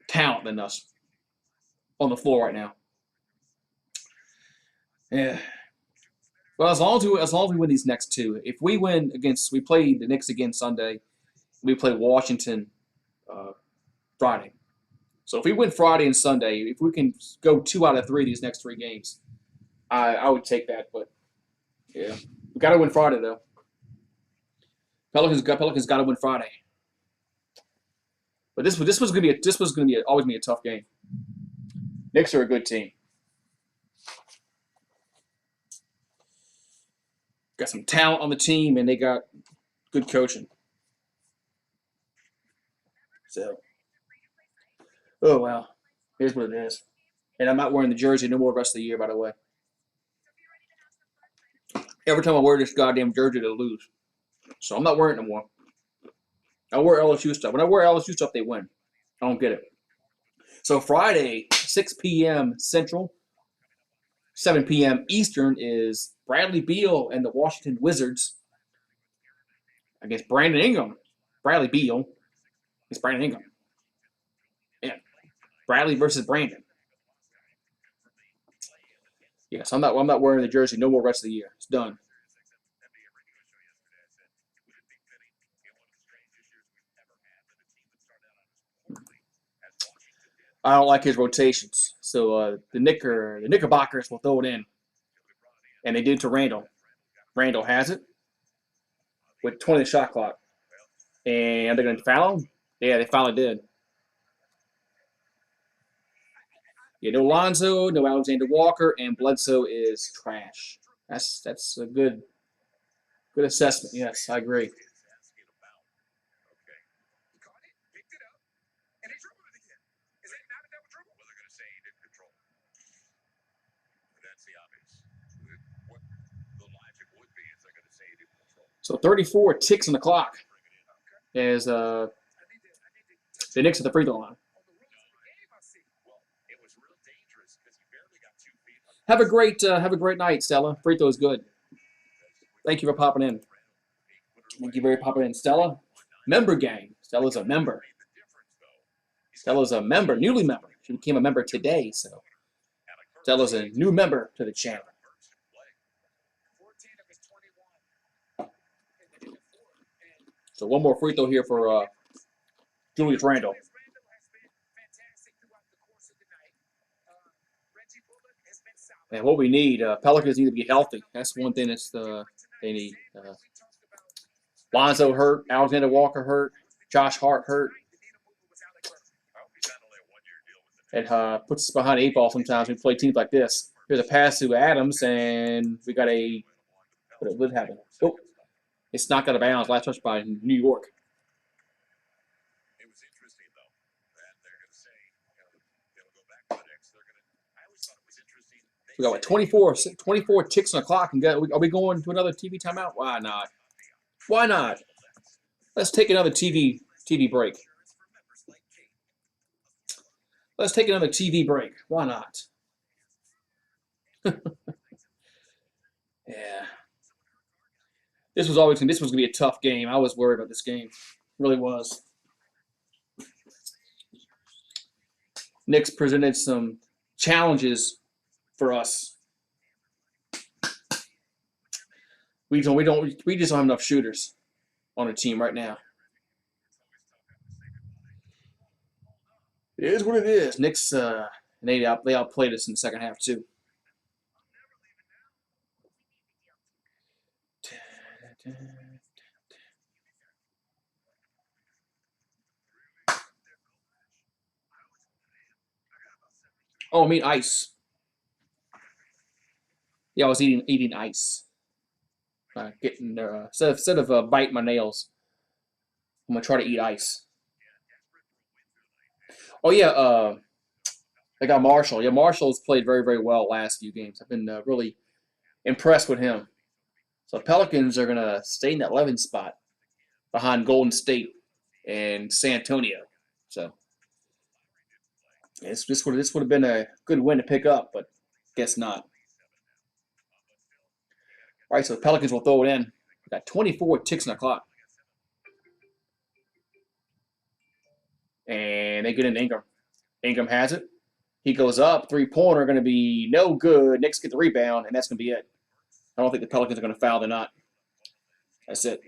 talent than us on the floor right now. Yeah. Well, as long as we win these next 2, if we win against, we play the Knicks again Sunday, we play Washington Friday. So if we win Friday and Sunday, if we can go 2 out of 3 of these next 3 games, I would take that. But yeah, we got to win Friday though. Pelicans got to win Friday. But this was gonna be always be a tough game. Knicks are a good team. Got some talent on the team, and they got good coaching. So, oh well, here's what it is. And I'm not wearing the jersey no more rest of the year, by the way. Every time I wear this goddamn jersey, they lose. So I'm not wearing it no more. I wear LSU stuff. When I wear LSU stuff, they win. I don't get it. So Friday, 6 p.m. Central, 7 p.m. Eastern is Bradley Beal and the Washington Wizards against Brandon Ingram. Bradley Beal against Brandon Ingram. Yeah. Bradley versus Brandon. Yes, I'm not wearing the jersey no more rest of the year. It's done. I don't like his rotations. So the Knickerbockers will throw it in. And they did it to Randall. Randall has it with 20 shot clock. And they're going to foul him? Yeah, they finally did. Yeah, no Lonzo, no Alexander Walker, and Bledsoe is trash. That's a good assessment. Yes, I agree. So 34 ticks on the clock as the Knicks at the free throw line. Have a great night, Stella. Free throw is good. Thank you for popping in. Thank you for popping in, Stella. Member gang. Stella's a member. Newly member. She became a member today, so Stella's a new member to the channel. So one more free throw here for Julius Randle. And what we need, Pelicans need to be healthy. That's one thing they need. Lonzo hurt. Alexander Walker hurt. Josh Hart hurt. It puts us behind the 8 ball sometimes when we play teams like this. Here's a pass to Adams, and we got a what happened? Oh, it's knocked out of bounds. Last touch by New York. We got what, 24 ticks on the clock, and are we going to another TV timeout? Why not? Why not? Let's take another TV break. Let's take another TV break. Why not? Yeah. This was going to be a tough game. I was worried about this game. It really was. Knicks presented some challenges for us. We just don't have enough shooters on the team right now. It is what it is. Knicks they outplayed us in the second half too. Oh, I mean ice. Yeah, I was eating ice. Getting instead of biting my nails, I'm gonna try to eat ice. Oh yeah, I got Marshall. Yeah, Marshall's played very, very well last few games. I've been really impressed with him. So Pelicans are gonna stay in that 11 spot behind Golden State and San Antonio. So this would have been a good win to pick up, but guess not. All right, so the Pelicans will throw it in. We got 24 ticks on the clock. And they get in Ingram. Ingram has it. He goes up. Three-pointer going to be no good. Knicks get the rebound, and that's going to be it. I don't think the Pelicans are going to foul. They're not. That's it.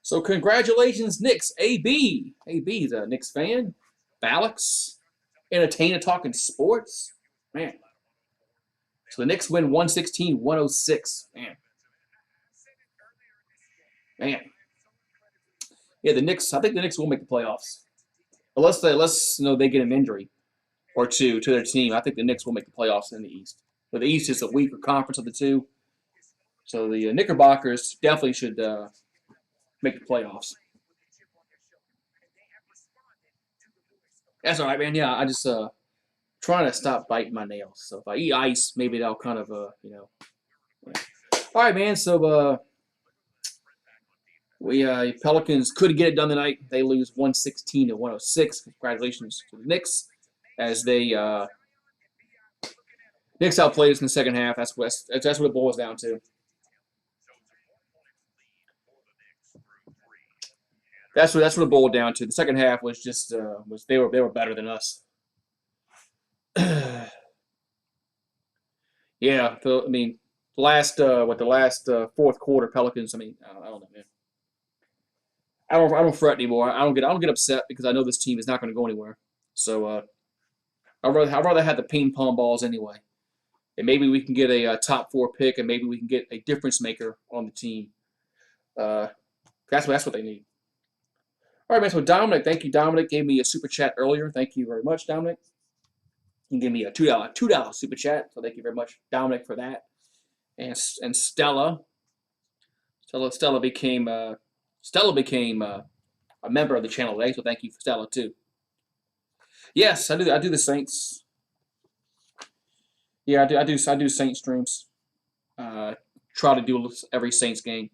So congratulations, Knicks. AB. AB's a Knicks fan. Alex. Entertainer talking sports. Man. So the Knicks win 116-106. Man. Yeah, the Knicks. I think the Knicks will make the playoffs. Unless they get an injury or two to their team. I think the Knicks will make the playoffs in the East. But the East is a weaker conference of the two. So the Knickerbockers definitely should make the playoffs. That's all right, man. Yeah, I just trying to stop biting my nails. So if I eat ice, maybe that'll kind of Yeah. All right, man. So we Pelicans couldn't get it done tonight. They lose 116-106. Congratulations to the Knicks as they Knicks outplayed us in the second half. That's what it boils down to. That's what it boiled down to. The second half was just they were better than us. Yeah, I mean, the last fourth quarter Pelicans. I mean, I don't know, man. I don't fret anymore. I don't get upset because I know this team is not going to go anywhere. So I'd rather have the ping pong balls anyway. And maybe we can get a top 4 pick, and maybe we can get a difference maker on the team. That's what they need. All right, man. So Dominic, thank you. Dominic gave me a super chat earlier. Thank you very much, Dominic. He gave me a $2 super chat. So thank you very much, Dominic, for that. And Stella became a member of the channel today. So thank you for Stella too. Yes, I do the Saints. Yeah, I do Saints streams. Try to do every Saints game.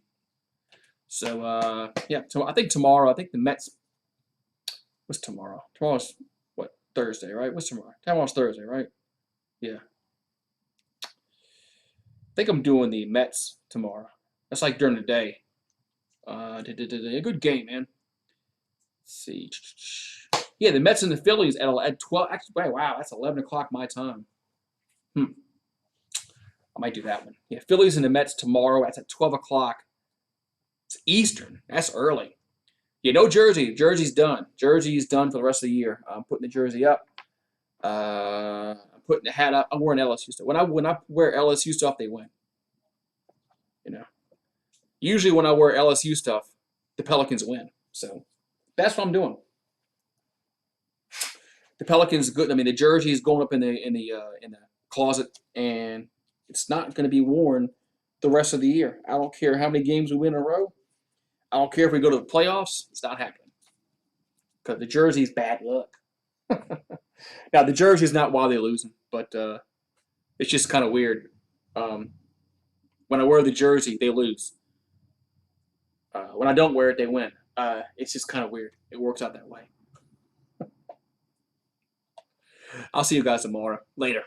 So yeah, so I think tomorrow. I think the Mets. What's tomorrow? Tomorrow's what? Thursday, right? What's tomorrow? Tomorrow's Thursday, right? Yeah. I think I'm doing the Mets tomorrow. That's like during the day. A good game, man. Let's see. Yeah, the Mets and the Phillies at 12. Actually, wow, that's 11 o'clock my time. I might do that one. Yeah, Phillies and the Mets tomorrow. That's at 12 o'clock. It's Eastern. That's early. Yeah, no jersey. Jersey's done. Jersey's done for the rest of the year. I'm putting the jersey up. I'm putting the hat up. I'm wearing LSU stuff. When I wear LSU stuff, they win. You know. Usually when I wear LSU stuff, the Pelicans win. So that's what I'm doing. The Pelicans good. I mean, the jersey is going up in the closet, and it's not going to be worn the rest of the year. I don't care how many games we win in a row. I don't care if we go to the playoffs. It's not happening because the jersey is bad luck. Now the jersey is not why they're losing, but it's just kind of weird. When I wear the jersey, they lose. When I don't wear it, they win. It's just kind of weird. It works out that way. I'll see you guys tomorrow. Later.